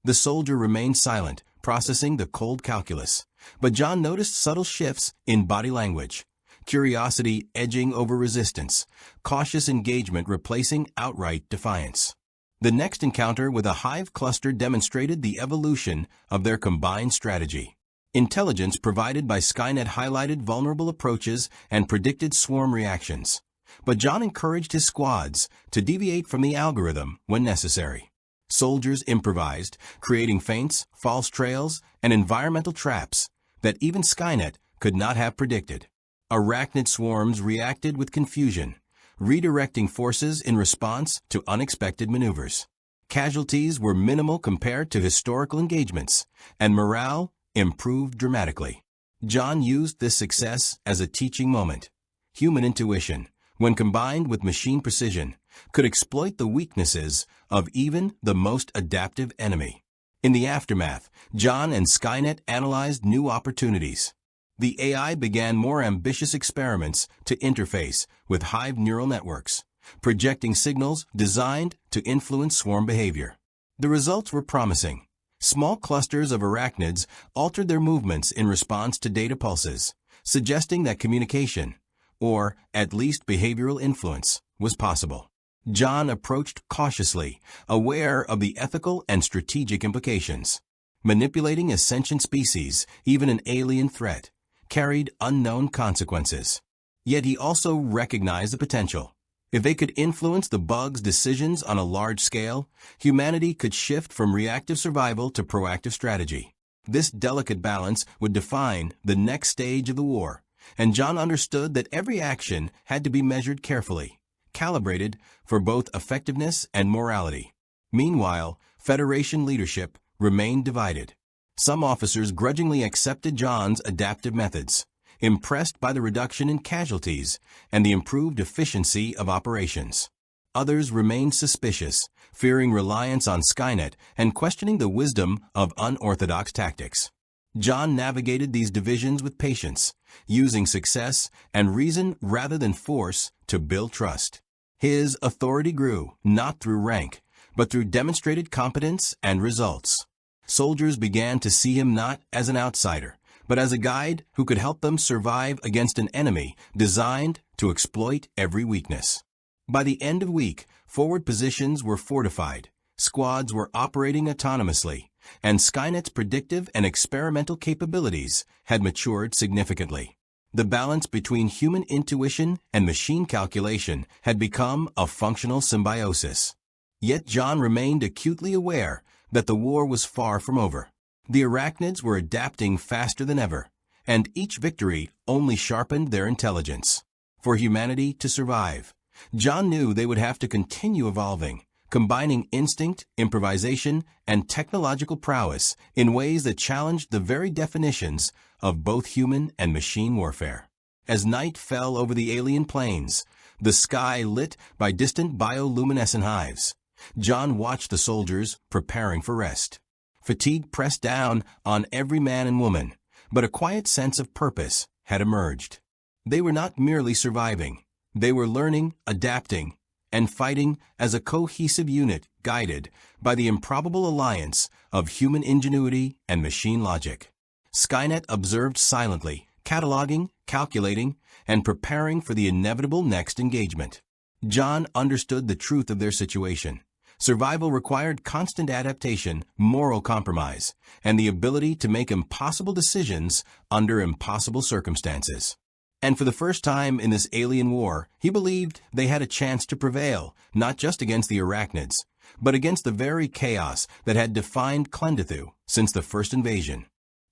The soldier remained silent, processing the cold calculus, but John noticed subtle shifts in body language. Curiosity edging over resistance, cautious engagement replacing outright defiance. The next encounter with a hive cluster demonstrated the evolution of their combined strategy. Intelligence provided by Skynet highlighted vulnerable approaches and predicted swarm reactions. But John encouraged his squads to deviate from the algorithm when necessary. Soldiers improvised, creating feints, false trails, and environmental traps that even Skynet could not have predicted. Arachnid swarms reacted with confusion, redirecting forces in response to unexpected maneuvers. Casualties were minimal compared to historical engagements, and morale improved dramatically. John used this success as a teaching moment. Human intuition, when combined with machine precision, could exploit the weaknesses of even the most adaptive enemy. In the aftermath, John and Skynet analyzed new opportunities. The AI began more ambitious experiments to interface with hive neural networks, projecting signals designed to influence swarm behavior. The results were promising. Small clusters of arachnids altered their movements in response to data pulses, suggesting that communication, or at least behavioral influence, was possible. John approached cautiously, aware of the ethical and strategic implications. Manipulating a sentient species, even an alien threat, carried unknown consequences. Yet he also recognized the potential. If they could influence the bug's decisions on a large scale, humanity could shift from reactive survival to proactive strategy. This delicate balance would define the next stage of the war, and John understood that every action had to be measured carefully, calibrated for both effectiveness and morality. Meanwhile, Federation leadership remained divided. Some officers grudgingly accepted John's adaptive methods, impressed by the reduction in casualties and the improved efficiency of operations. Others remained suspicious, fearing reliance on Skynet and questioning the wisdom of unorthodox tactics. John navigated these divisions with patience, using success and reason rather than force to build trust. His authority grew, not through rank, but through demonstrated competence and results. Soldiers began to see him not as an outsider, but as a guide who could help them survive against an enemy designed to exploit every weakness. By the end of the week, forward positions were fortified, squads were operating autonomously, and Skynet's predictive and experimental capabilities had matured significantly. The balance between human intuition and machine calculation had become a functional symbiosis. Yet John remained acutely aware that the war was far from over. The Arachnids were adapting faster than ever, and each victory only sharpened their intelligence. For humanity to survive, John knew they would have to continue evolving, combining instinct, improvisation, and technological prowess in ways that challenged the very definitions of both human and machine warfare. As night fell over the alien plains, the sky lit by distant bioluminescent hives, John watched the soldiers preparing for rest. Fatigue pressed down on every man and woman, but a quiet sense of purpose had emerged. They were not merely surviving. They were learning, adapting, and fighting as a cohesive unit guided by the improbable alliance of human ingenuity and machine logic. Skynet observed silently, cataloging, calculating, and preparing for the inevitable next engagement. John understood the truth of their situation. Survival required constant adaptation, moral compromise, and the ability to make impossible decisions under impossible circumstances. And for the first time in this alien war, he believed they had a chance to prevail, not just against the Arachnids, but against the very chaos that had defined Clendithu since the first invasion.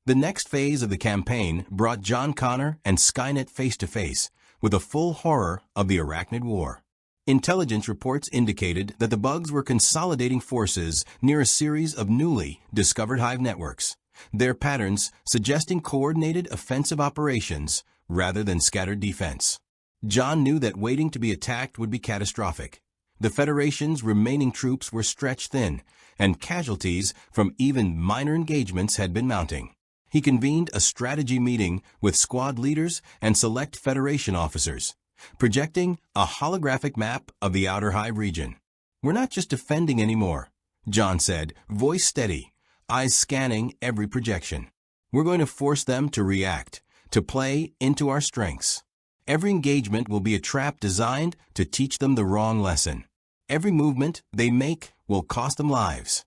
The next phase of the campaign brought John Connor and Skynet face to face with the full horror of the Arachnid War. Intelligence reports indicated that the bugs were consolidating forces near a series of newly discovered hive networks, their patterns suggesting coordinated offensive operations rather than scattered defense. John knew that waiting to be attacked would be catastrophic. The Federation's remaining troops were stretched thin, and casualties from even minor engagements had been mounting. He convened a strategy meeting with squad leaders and select Federation officers, projecting a holographic map of the Outer Hive region. "We're not just defending anymore," John said, voice steady, eyes scanning every projection. "We're going to force them to react, to play into our strengths. Every engagement will be a trap designed to teach them the wrong lesson. Every movement they make will cost them lives."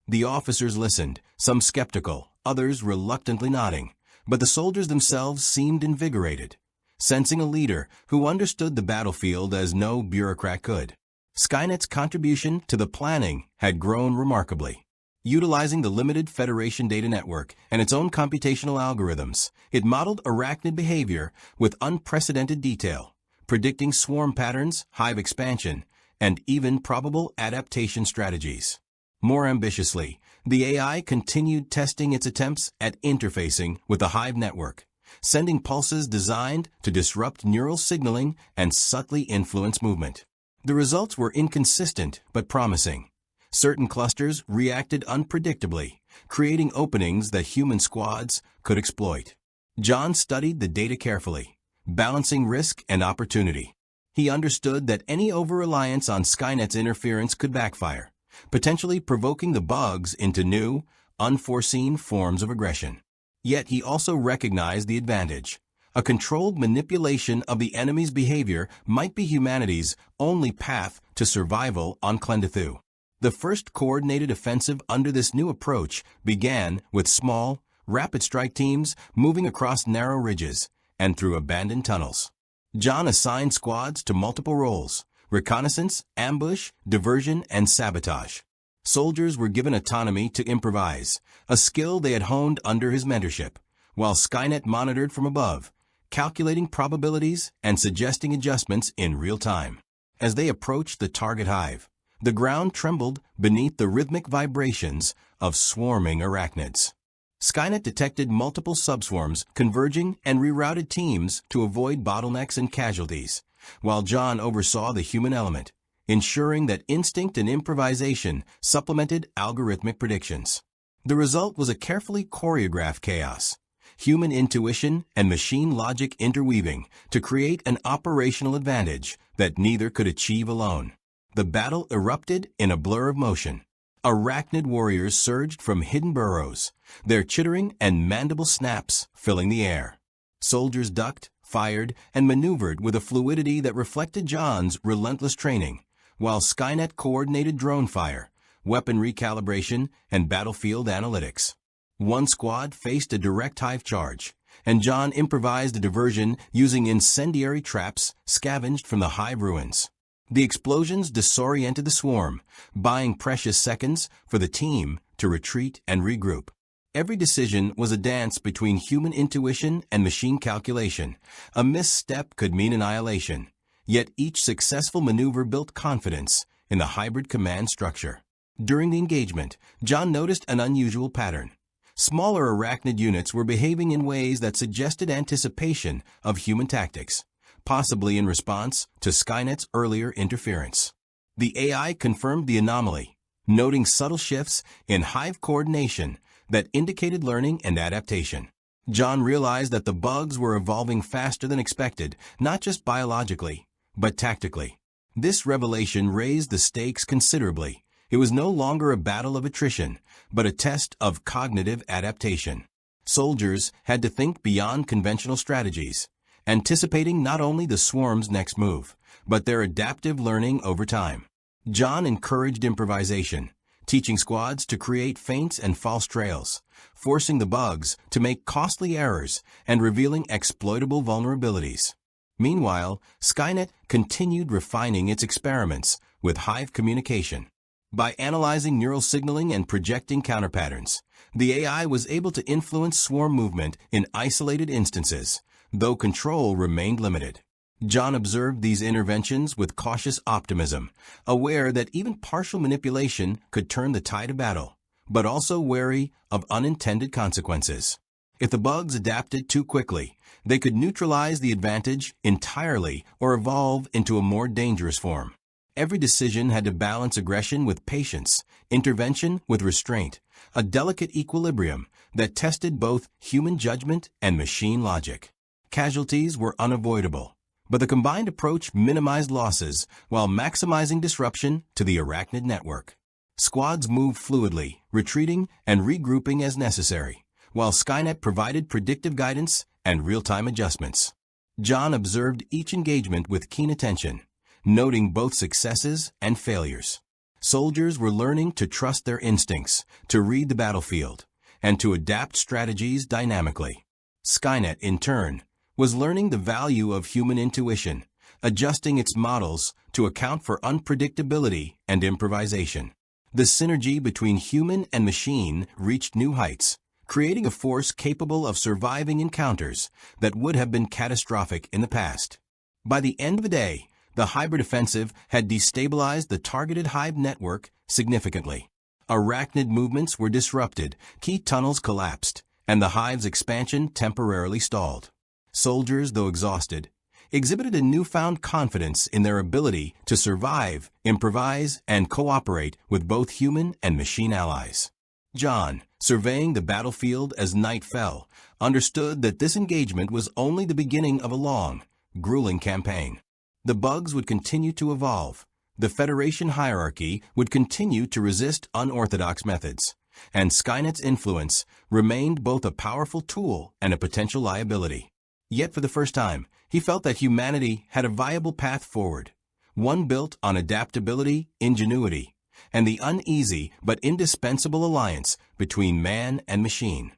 The officers listened, some skeptical, others reluctantly nodding, but the soldiers themselves seemed invigorated, sensing a leader who understood the battlefield as no bureaucrat could. Skynet's contribution to the planning had grown remarkably. Utilizing the limited Federation data network and its own computational algorithms, it modeled arachnid behavior with unprecedented detail, predicting swarm patterns, hive expansion, and even probable adaptation strategies. More ambitiously, the AI continued testing its attempts at interfacing with the hive network, sending pulses designed to disrupt neural signaling and subtly influence movement. The results were inconsistent but promising. Certain clusters reacted unpredictably, creating openings that human squads could exploit. John studied the data carefully, balancing risk and opportunity. He understood that any over-reliance on Skynet's interference could backfire, potentially provoking the bugs into new, unforeseen forms of aggression. Yet he also recognized the advantage. A controlled manipulation of the enemy's behavior might be humanity's only path to survival on Clendithu. The first coordinated offensive under this new approach began with small, rapid strike teams moving across narrow ridges and through abandoned tunnels. John assigned squads to multiple roles: reconnaissance, ambush, diversion, and sabotage. Soldiers were given autonomy to improvise, a skill they had honed under his mentorship, while Skynet monitored from above, calculating probabilities and suggesting adjustments in real time. As they approached the target hive, the ground trembled beneath the rhythmic vibrations of swarming arachnids. Skynet detected multiple subswarms converging and rerouted teams to avoid bottlenecks and casualties, while John oversaw the human element, ensuring that instinct and improvisation supplemented algorithmic predictions. The result was a carefully choreographed chaos, human intuition and machine logic interweaving to create an operational advantage that neither could achieve alone. The battle erupted in a blur of motion. Arachnid warriors surged from hidden burrows, their chittering and mandible snaps filling the air. Soldiers ducked, fired, and maneuvered with a fluidity that reflected John's relentless training, while Skynet coordinated drone fire, weapon recalibration, and battlefield analytics. One squad faced a direct hive charge, and John improvised a diversion using incendiary traps scavenged from the hive ruins. The explosions disoriented the swarm, buying precious seconds for the team to retreat and regroup. Every decision was a dance between human intuition and machine calculation. A misstep could mean annihilation, yet each successful maneuver built confidence in the hybrid command structure. During the engagement, John noticed an unusual pattern. Smaller arachnid units were behaving in ways that suggested anticipation of human tactics, possibly in response to Skynet's earlier interference. The AI confirmed the anomaly, noting subtle shifts in hive coordination that indicated learning and adaptation. John realized that the bugs were evolving faster than expected, not just biologically, but tactically. This revelation raised the stakes considerably. It was no longer a battle of attrition, but a test of cognitive adaptation. Soldiers had to think beyond conventional strategies, anticipating not only the swarm's next move, but their adaptive learning over time. John encouraged improvisation, teaching squads to create feints and false trails, forcing the bugs to make costly errors and revealing exploitable vulnerabilities. Meanwhile, Skynet continued refining its experiments with hive communication. By analyzing neural signaling and projecting counterpatterns, the AI was able to influence swarm movement in isolated instances, though control remained limited. John observed these interventions with cautious optimism, aware that even partial manipulation could turn the tide of battle, but also wary of unintended consequences. If the bugs adapted too quickly, they could neutralize the advantage entirely or evolve into a more dangerous form. Every decision had to balance aggression with patience, intervention with restraint, a delicate equilibrium that tested both human judgment and machine logic. Casualties were unavoidable, but the combined approach minimized losses while maximizing disruption to the Arachnid network. Squads moved fluidly, retreating and regrouping as necessary, while Skynet provided predictive guidance and real-time adjustments. John observed each engagement with keen attention, noting both successes and failures. Soldiers were learning to trust their instincts, to read the battlefield, and to adapt strategies dynamically. Skynet, in turn, was learning the value of human intuition, adjusting its models to account for unpredictability and improvisation. The synergy between human and machine reached new heights, creating a force capable of surviving encounters that would have been catastrophic in the past. By the end of the day, the hybrid offensive had destabilized the targeted hive network significantly. Arachnid movements were disrupted, key tunnels collapsed, and the hive's expansion temporarily stalled. Soldiers, though exhausted, exhibited a newfound confidence in their ability to survive, improvise, and cooperate with both human and machine allies. John, surveying the battlefield as night fell, understood that this engagement was only the beginning of a long, grueling campaign. The bugs would continue to evolve, the Federation hierarchy would continue to resist unorthodox methods, and Skynet's influence remained both a powerful tool and a potential liability. Yet for the first time, he felt that humanity had a viable path forward, one built on adaptability, ingenuity, and the uneasy but indispensable alliance between man and machine.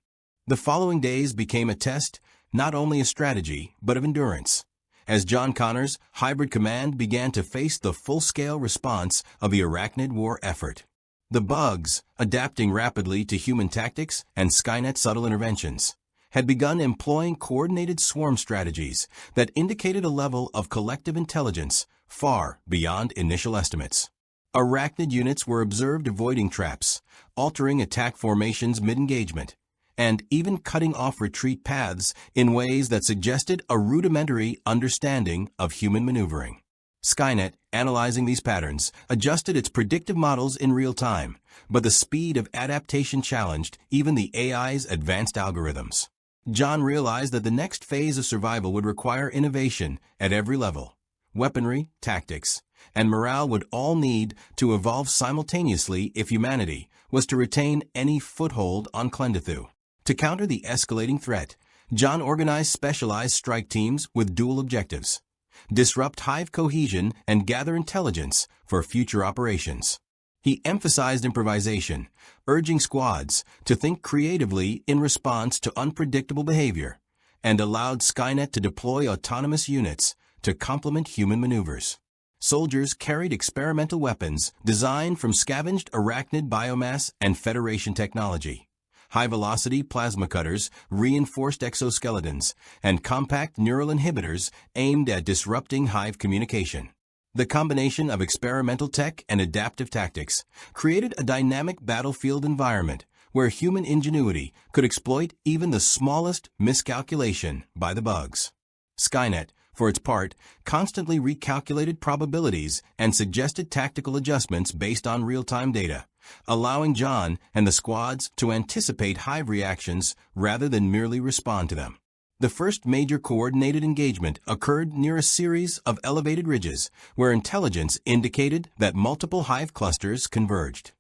The following days became a test not only of strategy but of endurance, as John Connor's hybrid command began to face the full-scale response of the Arachnid war effort. The bugs, adapting rapidly to human tactics and Skynet's subtle interventions, had begun employing coordinated swarm strategies that indicated a level of collective intelligence far beyond initial estimates. Arachnid units were observed avoiding traps, altering attack formations mid-engagement, and even cutting off retreat paths in ways that suggested a rudimentary understanding of human maneuvering. Skynet, analyzing these patterns, adjusted its predictive models in real time, but the speed of adaptation challenged even the AI's advanced algorithms. John realized that the next phase of survival would require innovation at every level. Weaponry, tactics, and morale would all need to evolve simultaneously if humanity was to retain any foothold on Clendithu. To counter the escalating threat, John organized specialized strike teams with dual objectives: disrupt hive cohesion and gather intelligence for future operations. He emphasized improvisation, urging squads to think creatively in response to unpredictable behavior, and allowed Skynet to deploy autonomous units to complement human maneuvers. Soldiers carried experimental weapons designed from scavenged Arachnid biomass and Federation technology. High-velocity plasma cutters, reinforced exoskeletons, and compact neural inhibitors aimed at disrupting hive communication. The combination of experimental tech and adaptive tactics created a dynamic battlefield environment where human ingenuity could exploit even the smallest miscalculation by the bugs. Skynet, for its part, constantly recalculated probabilities and suggested tactical adjustments based on real-time data, allowing John and the squads to anticipate hive reactions rather than merely respond to them. The first major coordinated engagement occurred near a series of elevated ridges where intelligence indicated that multiple hive clusters converged.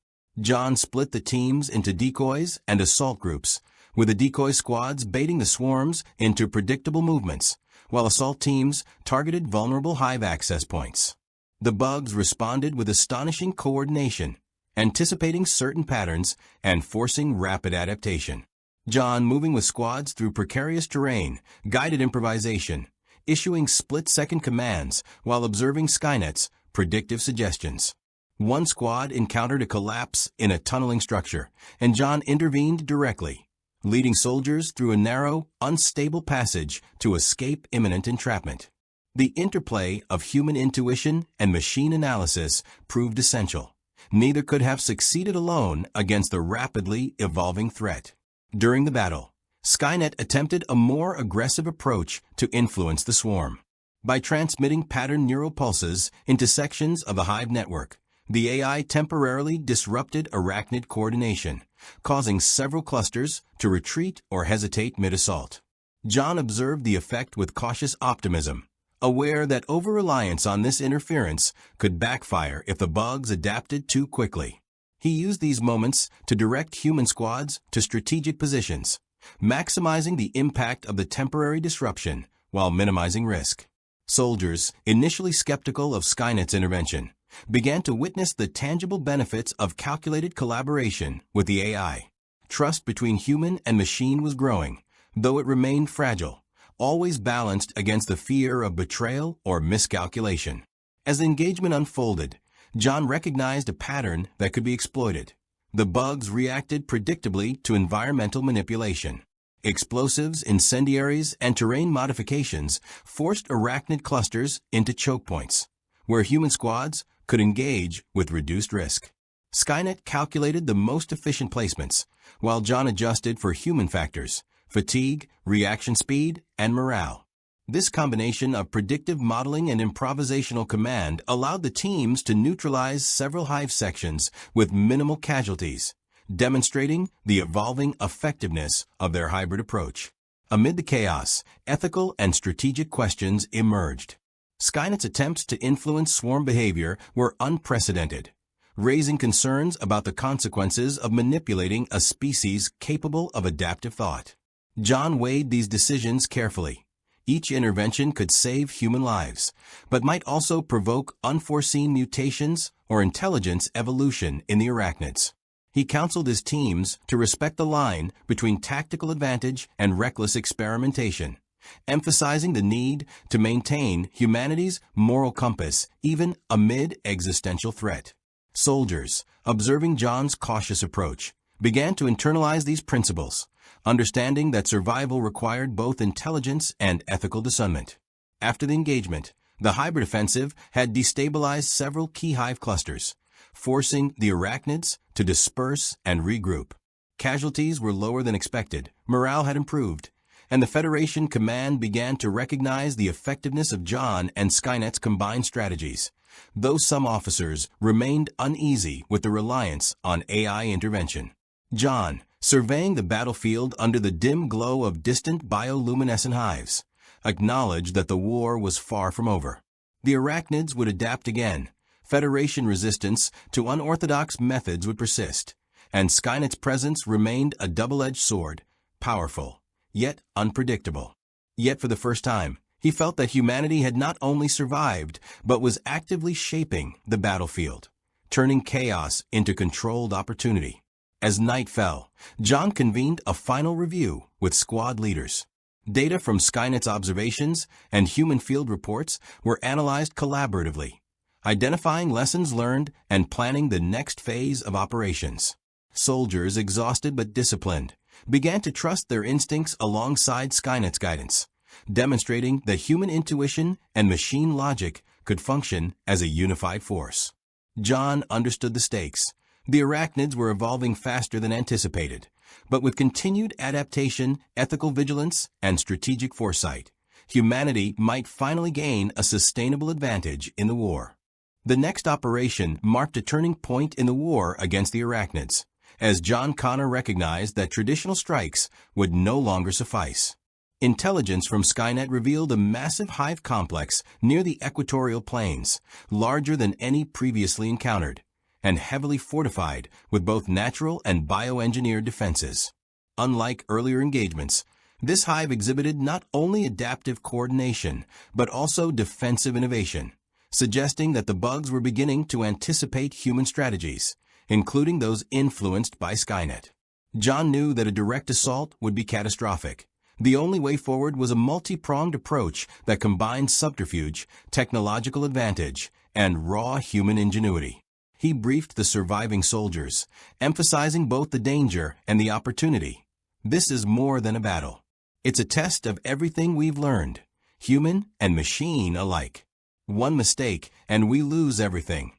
John split the teams into decoys and assault groups, with the decoy squads baiting the swarms into predictable movements, while assault teams targeted vulnerable hive access points. The bugs responded with astonishing coordination, anticipating certain patterns and forcing rapid adaptation. John, moving with squads through precarious terrain, guided improvisation, issuing split-second commands while observing Skynet's predictive suggestions. One squad encountered a collapse in a tunneling structure, and John intervened directly, leading soldiers through a narrow, unstable passage to escape imminent entrapment. The interplay of human intuition and machine analysis proved essential. Neither could have succeeded alone against the rapidly evolving threat. During the battle, Skynet attempted a more aggressive approach to influence the swarm. By transmitting patterned neural pulses into sections of the hive network, the AI temporarily disrupted arachnid coordination, causing several clusters to retreat or hesitate mid-assault. John observed the effect with cautious optimism, aware that over-reliance on this interference could backfire if the bugs adapted too quickly. He used these moments to direct human squads to strategic positions, maximizing the impact of the temporary disruption while minimizing risk. Soldiers, initially skeptical of Skynet's intervention, began to witness the tangible benefits of calculated collaboration with the AI. Trust between human and machine was growing, though it remained fragile, always balanced against the fear of betrayal or miscalculation. As the engagement unfolded, John recognized a pattern that could be exploited. The bugs reacted predictably to environmental manipulation. Explosives, incendiaries, and terrain modifications forced arachnid clusters into choke points, where human squads could engage with reduced risk. Skynet calculated the most efficient placements, while John adjusted for human factors, fatigue, reaction speed, and morale. This combination of predictive modeling and improvisational command allowed the teams to neutralize several hive sections with minimal casualties, demonstrating the evolving effectiveness of their hybrid approach. Amid the chaos, ethical and strategic questions emerged. Skynet's attempts to influence swarm behavior were unprecedented, raising concerns about the consequences of manipulating a species capable of adaptive thought. John weighed these decisions carefully. Each intervention could save human lives, but might also provoke unforeseen mutations or intelligence evolution in the arachnids. He counseled his teams to respect the line between tactical advantage and reckless experimentation, emphasizing the need to maintain humanity's moral compass even amid existential threat. Soldiers, observing John's cautious approach, began to internalize these principles, understanding that survival required both intelligence and ethical discernment. After the engagement, the hybrid offensive had destabilized several key hive clusters, forcing the arachnids to disperse and regroup. Casualties were lower than expected, morale had improved, and the Federation command began to recognize the effectiveness of John and Skynet's combined strategies, though some officers remained uneasy with the reliance on AI intervention. John, surveying the battlefield under the dim glow of distant bioluminescent hives, acknowledged that the war was far from over. The arachnids would adapt again, Federation resistance to unorthodox methods would persist, and Skynet's presence remained a double-edged sword, powerful, yet unpredictable. Yet for the first time, he felt that humanity had not only survived, but was actively shaping the battlefield, turning chaos into controlled opportunity. As night fell, John convened a final review with squad leaders. Data from Skynet's observations and human field reports were analyzed collaboratively, identifying lessons learned and planning the next phase of operations. Soldiers, exhausted but disciplined, began to trust their instincts alongside Skynet's guidance, demonstrating that human intuition and machine logic could function as a unified force. John understood the stakes. The arachnids were evolving faster than anticipated, but with continued adaptation, ethical vigilance, and strategic foresight, humanity might finally gain a sustainable advantage in the war. The next operation marked a turning point in the war against the arachnids, as John Connor recognized that traditional strikes would no longer suffice. Intelligence from Skynet revealed a massive hive complex near the equatorial plains, larger than any previously encountered, and heavily fortified with both natural and bioengineered defenses. Unlike earlier engagements, This hive exhibited not only adaptive coordination, but also defensive innovation, suggesting that the bugs were beginning to anticipate human strategies, including those influenced by Skynet. John knew that a direct assault would be catastrophic. The only way forward was a multi-pronged approach that combined subterfuge, technological advantage, and raw human ingenuity. He briefed the surviving soldiers, emphasizing both the danger and the opportunity. This is more than a battle. It's a test of everything we've learned, human and machine alike. One mistake, and we lose everything.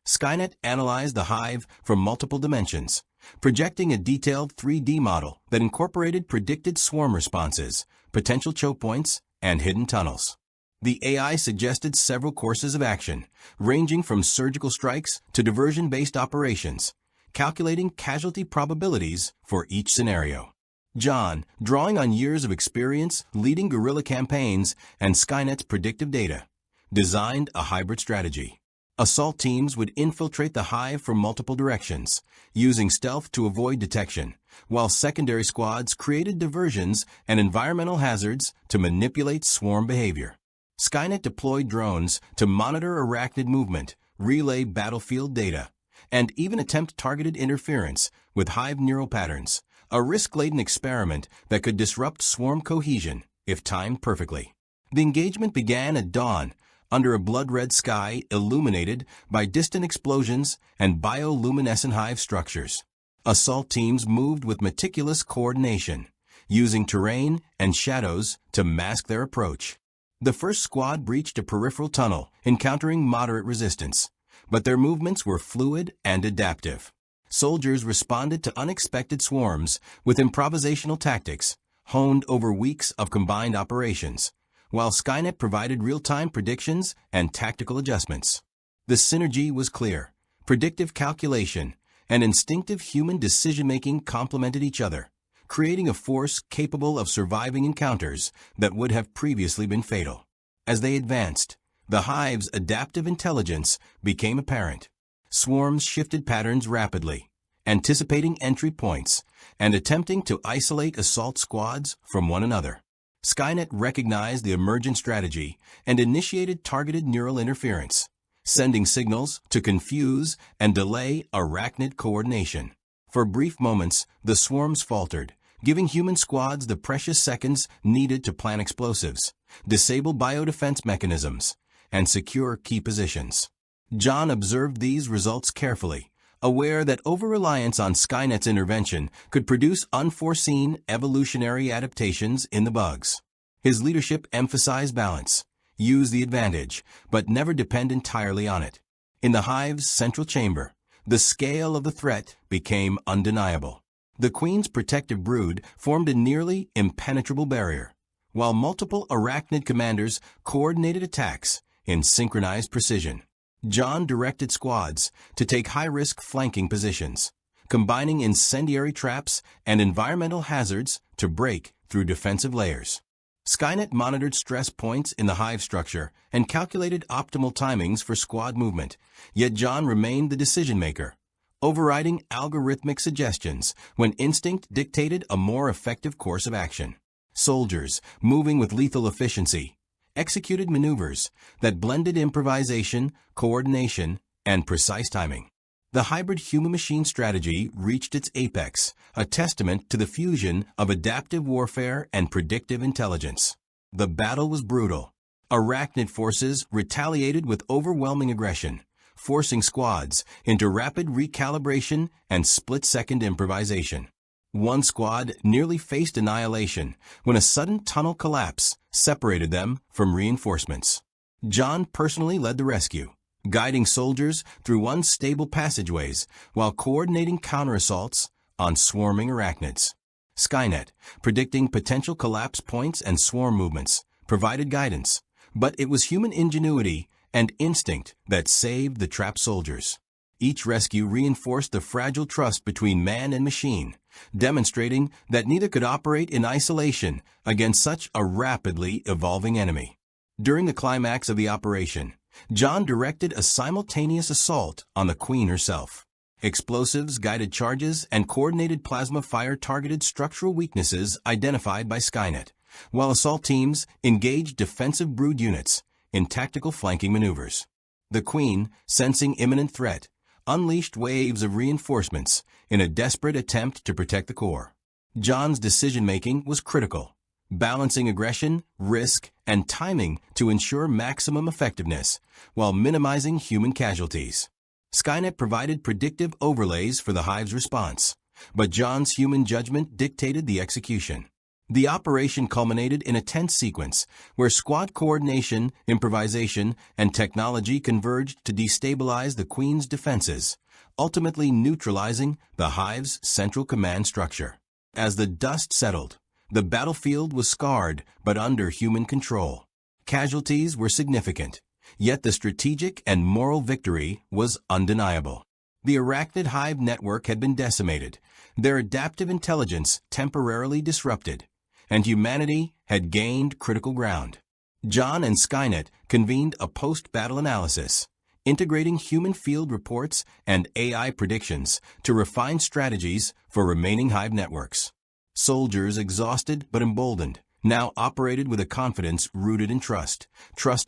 Skynet analyzed the hive from multiple dimensions, projecting a detailed 3D model that incorporated predicted swarm responses, potential choke points, and hidden tunnels. The AI suggested several courses of action, ranging from surgical strikes to diversion-based operations, calculating casualty probabilities for each scenario. John, drawing on years of experience leading guerrilla campaigns and Skynet's predictive data, designed a hybrid strategy. Assault teams would infiltrate the hive from multiple directions, using stealth to avoid detection, while secondary squads created diversions and environmental hazards to manipulate swarm behavior. Skynet deployed drones to monitor arachnid movement, relay battlefield data, and even attempt targeted interference with hive neural patterns, a risk-laden experiment that could disrupt swarm cohesion if timed perfectly. The engagement began at dawn, under a blood-red sky illuminated by distant explosions and bioluminescent hive structures. Assault teams moved with meticulous coordination, using terrain and shadows to mask their approach. The first squad breached a peripheral tunnel, encountering moderate resistance, but their movements were fluid and adaptive. Soldiers responded to unexpected swarms with improvisational tactics, honed over weeks of combined operations, while Skynet provided real-time predictions and tactical adjustments. The synergy was clear. Predictive calculation and instinctive human decision-making complemented each other, creating a force capable of surviving encounters that would have previously been fatal. As they advanced, the hive's adaptive intelligence became apparent. Swarms shifted patterns rapidly, anticipating entry points and attempting to isolate assault squads from one another. Skynet recognized the emergent strategy and initiated targeted neural interference, sending signals to confuse and delay arachnid coordination. For brief moments, the swarms faltered, giving human squads the precious seconds needed to plan explosives, disable biodefense mechanisms, and secure key positions. John observed these results carefully, aware that over-reliance on Skynet's intervention could produce unforeseen evolutionary adaptations in the bugs. His leadership emphasized balance, use the advantage, but never depend entirely on it. In the hive's central chamber, the scale of the threat became undeniable. The queen's protective brood formed a nearly impenetrable barrier, while multiple arachnid commanders coordinated attacks in synchronized precision. John directed squads to take high-risk flanking positions, combining incendiary traps and environmental hazards to break through defensive layers. Skynet monitored stress points in the hive structure and calculated optimal timings for squad movement, yet John remained the decision-maker, overriding algorithmic suggestions when instinct dictated a more effective course of action. Soldiers, moving with lethal efficiency, executed maneuvers that blended improvisation, coordination, and precise timing. The hybrid human-machine strategy reached its apex, a testament to the fusion of adaptive warfare and predictive intelligence. The battle was brutal. Arachnid forces retaliated with overwhelming aggression, forcing squads into rapid recalibration and split-second improvisation. One squad nearly faced annihilation when a sudden tunnel collapse separated them from reinforcements. John personally led the rescue, guiding soldiers through unstable passageways while coordinating counterassaults on swarming arachnids. Skynet, predicting potential collapse points and swarm movements, provided guidance, but it was human ingenuity and instinct that saved the trapped soldiers. Each rescue reinforced the fragile trust between man and machine, demonstrating that neither could operate in isolation against such a rapidly evolving enemy. During the climax of the operation, John directed a simultaneous assault on the Queen herself. explosives, guided charges, and coordinated plasma fire targeted structural weaknesses identified by Skynet, while assault teams engaged defensive brood units in tactical flanking maneuvers. The Queen, sensing imminent threat, unleashed waves of reinforcements in a desperate attempt to protect the core. John's decision-making was critical, balancing aggression, risk, and timing to ensure maximum effectiveness while minimizing human casualties. Skynet provided predictive overlays for the Hive's response, but John's human judgment dictated the execution. The operation culminated in a tense sequence where squad coordination, improvisation, and technology converged to destabilize the Queen's defenses, ultimately neutralizing the Hive's central command structure. As the dust settled, the battlefield was scarred but under human control. Casualties were significant, yet the strategic and moral victory was undeniable. The Arachnid Hive network had been decimated, their adaptive intelligence temporarily disrupted, and humanity had gained critical ground. John and Skynet convened a post-battle analysis, integrating human field reports and AI predictions to refine strategies for remaining Hive networks. Soldiers, exhausted but emboldened, now operated with a confidence rooted in trust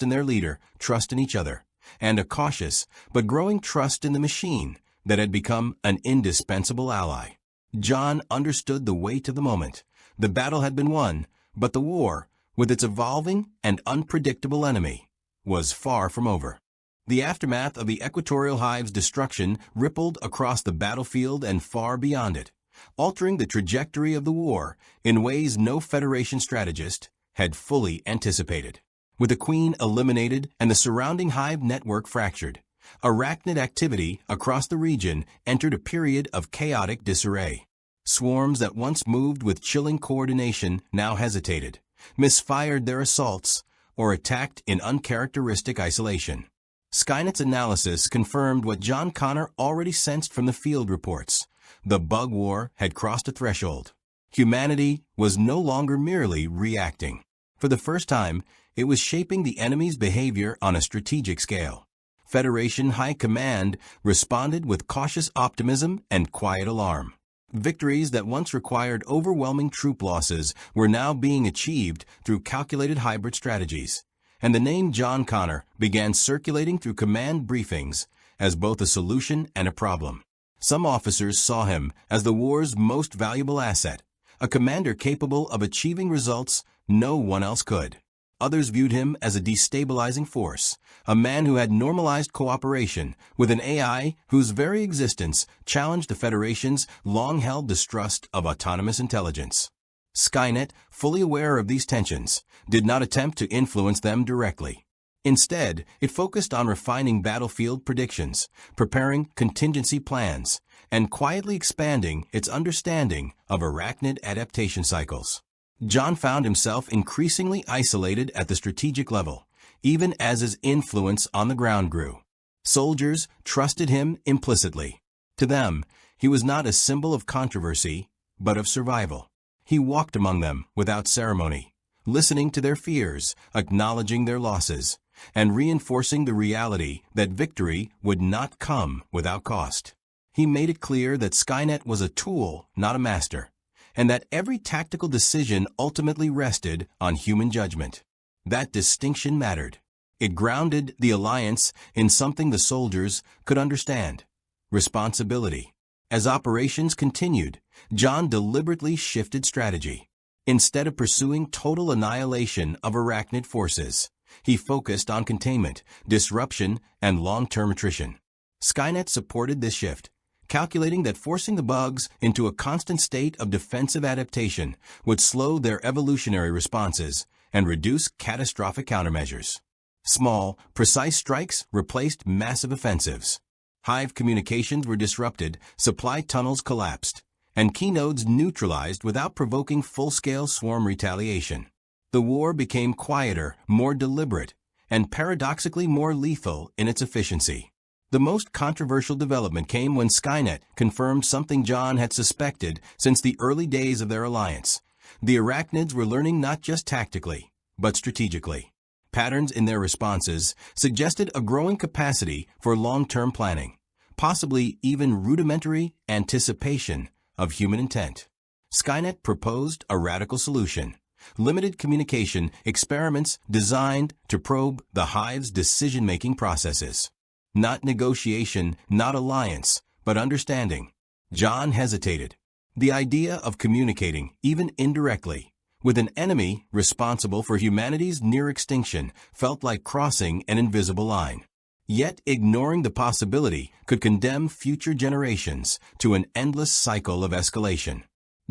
in their leader, trust in each other, and a cautious but growing trust in the machine that had become an indispensable ally. John understood the weight of the moment. The battle had been won, but the war, with its evolving and unpredictable enemy, was far from over. The aftermath of the Equatorial Hive's destruction rippled across the battlefield and far beyond it, altering the trajectory of the war in ways no Federation strategist had fully anticipated. With the Queen eliminated and the surrounding Hive network fractured, Arachnid activity across the region entered a period of chaotic disarray. Swarms that once moved with chilling coordination now hesitated, misfired their assaults, or attacked in uncharacteristic isolation. Skynet's analysis confirmed what John Connor already sensed from the field reports. The Bug War had crossed a threshold. Humanity was no longer merely reacting. For the first time, it was shaping the enemy's behavior on a strategic scale. Federation High Command responded with cautious optimism and quiet alarm. Victories that once required overwhelming troop losses were now being achieved through calculated hybrid strategies, and the name John Connor began circulating through command briefings as both a solution and a problem. Some officers saw him as the war's most valuable asset, a commander capable of achieving results no one else could. Others viewed him as a destabilizing force, a man who had normalized cooperation with an AI whose very existence challenged the Federation's long-held distrust of autonomous intelligence. Skynet, fully aware of these tensions, did not attempt to influence them directly. Instead, it focused on refining battlefield predictions, preparing contingency plans, and quietly expanding its understanding of Arachnid adaptation cycles. John found himself increasingly isolated at the strategic level, even as his influence on the ground grew. Soldiers trusted him implicitly. To them, he was not a symbol of controversy, but of survival. He walked among them without ceremony, listening to their fears, acknowledging their losses, and reinforcing the reality that victory would not come without cost. He made it clear that Skynet was a tool, not a master, and that every tactical decision ultimately rested on human judgment. That distinction mattered. It grounded the alliance in something the soldiers could understand: responsibility. As operations continued, John deliberately shifted strategy. Instead of pursuing total annihilation of Arachnid forces, he focused on containment, disruption, and long-term attrition. Skynet supported this shift, calculating that forcing the bugs into a constant state of defensive adaptation would slow their evolutionary responses and reduce catastrophic countermeasures. Small, precise strikes replaced massive offensives. Hive communications were disrupted, supply tunnels collapsed, and key nodes neutralized without provoking full-scale swarm retaliation. The war became quieter, more deliberate, and paradoxically more lethal in its efficiency. The most controversial development came when Skynet confirmed something John had suspected since the early days of their alliance. The Arachnids were learning not just tactically, but strategically. Patterns in their responses suggested a growing capacity for long-term planning, possibly even rudimentary anticipation of human intent. Skynet proposed a radical solution: limited communication experiments designed to probe the hive's decision-making processes. Not negotiation, not alliance, but understanding. John hesitated. The idea of communicating, even indirectly, with an enemy responsible for humanity's near extinction felt like crossing an invisible line. Yet ignoring the possibility could condemn future generations to an endless cycle of escalation.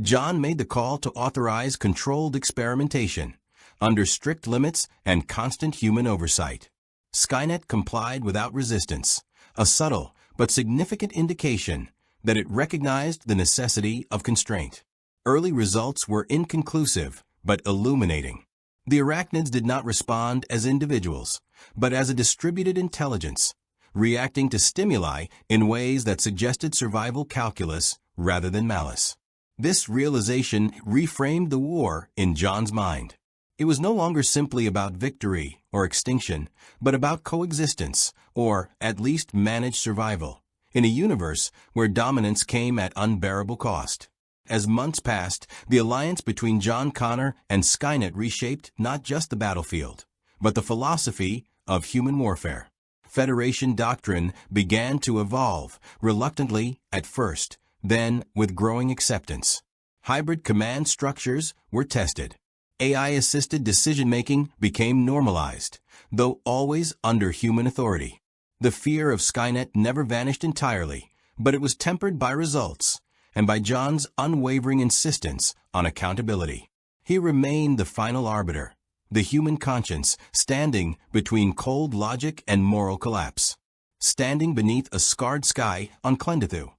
John made the call to authorize controlled experimentation, under strict limits and constant human oversight. Skynet complied without resistance, a subtle but significant indication that it recognized the necessity of constraint. Early results were inconclusive but illuminating. The Arachnids did not respond as individuals, but as a distributed intelligence, reacting to stimuli in ways that suggested survival calculus rather than malice. This realization reframed the war in John's mind. It was no longer simply about victory or extinction, but about coexistence, or at least managed survival, in a universe where dominance came at unbearable cost. As months passed, the alliance between John Connor and Skynet reshaped not just the battlefield, but the philosophy of human warfare. Federation doctrine began to evolve, reluctantly at first, then with growing acceptance. Hybrid command structures were tested. AI-assisted decision-making became normalized, though always under human authority. The fear of Skynet never vanished entirely, but it was tempered by results and by John's unwavering insistence on accountability. He remained the final arbiter, the human conscience standing between cold logic and moral collapse. Standing beneath a scarred sky on Clendithu,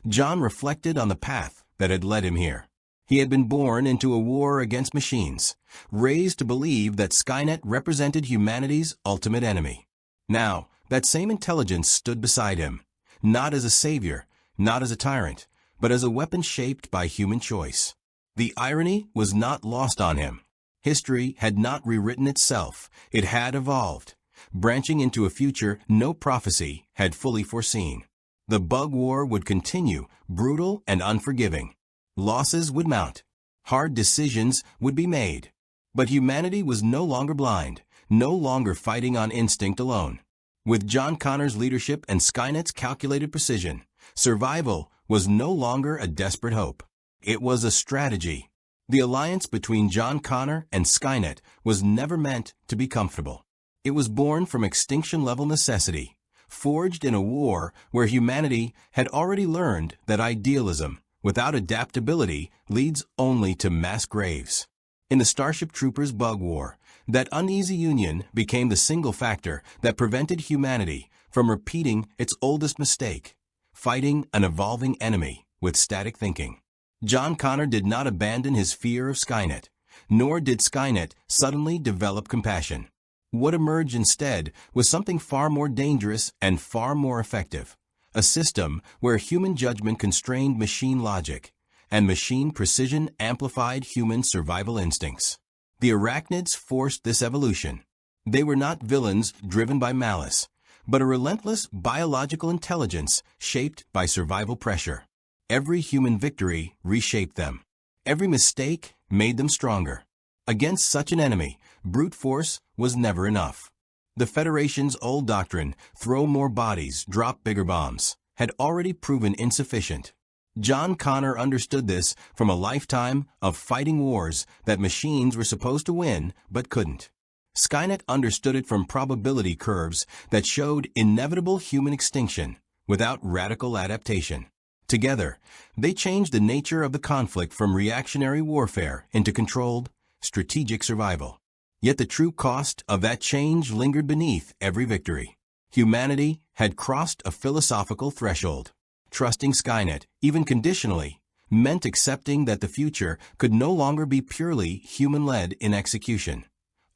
John reflected on the path that had led him here. He had been born into a war against machines, raised to believe that Skynet represented humanity's ultimate enemy. Now, that same intelligence stood beside him, not as a savior, not as a tyrant, but as a weapon shaped by human choice. The irony was not lost on him. History had not rewritten itself, it had evolved, branching into a future no prophecy had fully foreseen. The Bug War would continue, brutal and unforgiving. Losses would mount. Hard decisions would be made. But humanity was no longer blind, no longer fighting on instinct alone. With John Connor's leadership and Skynet's calculated precision, survival was no longer a desperate hope. It was a strategy. The alliance between John Connor and Skynet was never meant to be comfortable. It was born from extinction-level necessity, forged in a war where humanity had already learned that idealism, without adaptability, leads only to mass graves. In the Starship Troopers Bug War, that uneasy union became the single factor that prevented humanity from repeating its oldest mistake, fighting an evolving enemy with static thinking. John Connor did not abandon his fear of Skynet, nor did Skynet suddenly develop compassion. What emerged instead was something far more dangerous and far more effective, a system where human judgment constrained machine logic, and machine precision amplified human survival instincts. The Arachnids forced this evolution. They were not villains driven by malice, but a relentless biological intelligence shaped by survival pressure. Every human victory reshaped them. Every mistake made them stronger. Against such an enemy, brute force was never enough. The Federation's old doctrine, throw more bodies, drop bigger bombs, had already proven insufficient. John Connor understood this from a lifetime of fighting wars that machines were supposed to win but couldn't. Skynet understood it from probability curves that showed inevitable human extinction without radical adaptation. Together, they changed the nature of the conflict from reactionary warfare into controlled, strategic survival. Yet the true cost of that change lingered beneath every victory. Humanity had crossed a philosophical threshold. Trusting Skynet, even conditionally, meant accepting that the future could no longer be purely human-led in execution,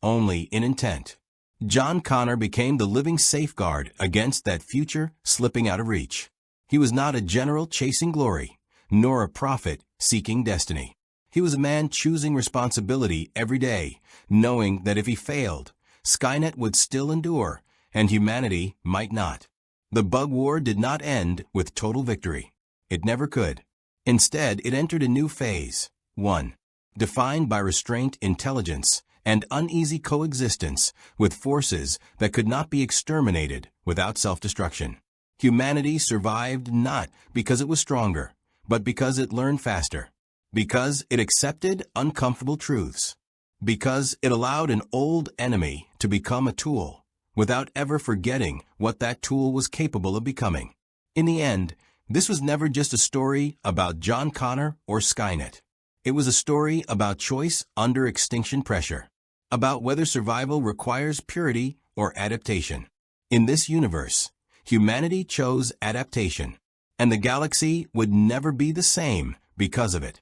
only in intent. John Connor became the living safeguard against that future slipping out of reach. He was not a general chasing glory, nor a prophet seeking destiny. He was a man choosing responsibility every day, knowing that if he failed, Skynet would still endure, and humanity might not. The Bug War did not end with total victory. It never could. Instead, it entered a new phase. 1. Defined by restraint, intelligence, and uneasy coexistence with forces that could not be exterminated without self-destruction. Humanity survived not because it was stronger, but because it learned faster. Because it accepted uncomfortable truths. Because it allowed an old enemy to become a tool, without ever forgetting what that tool was capable of becoming. In the end, this was never just a story about John Connor or Skynet. It was a story about choice under extinction pressure, about whether survival requires purity or adaptation. In this universe, humanity chose adaptation, and the galaxy would never be the same because of it.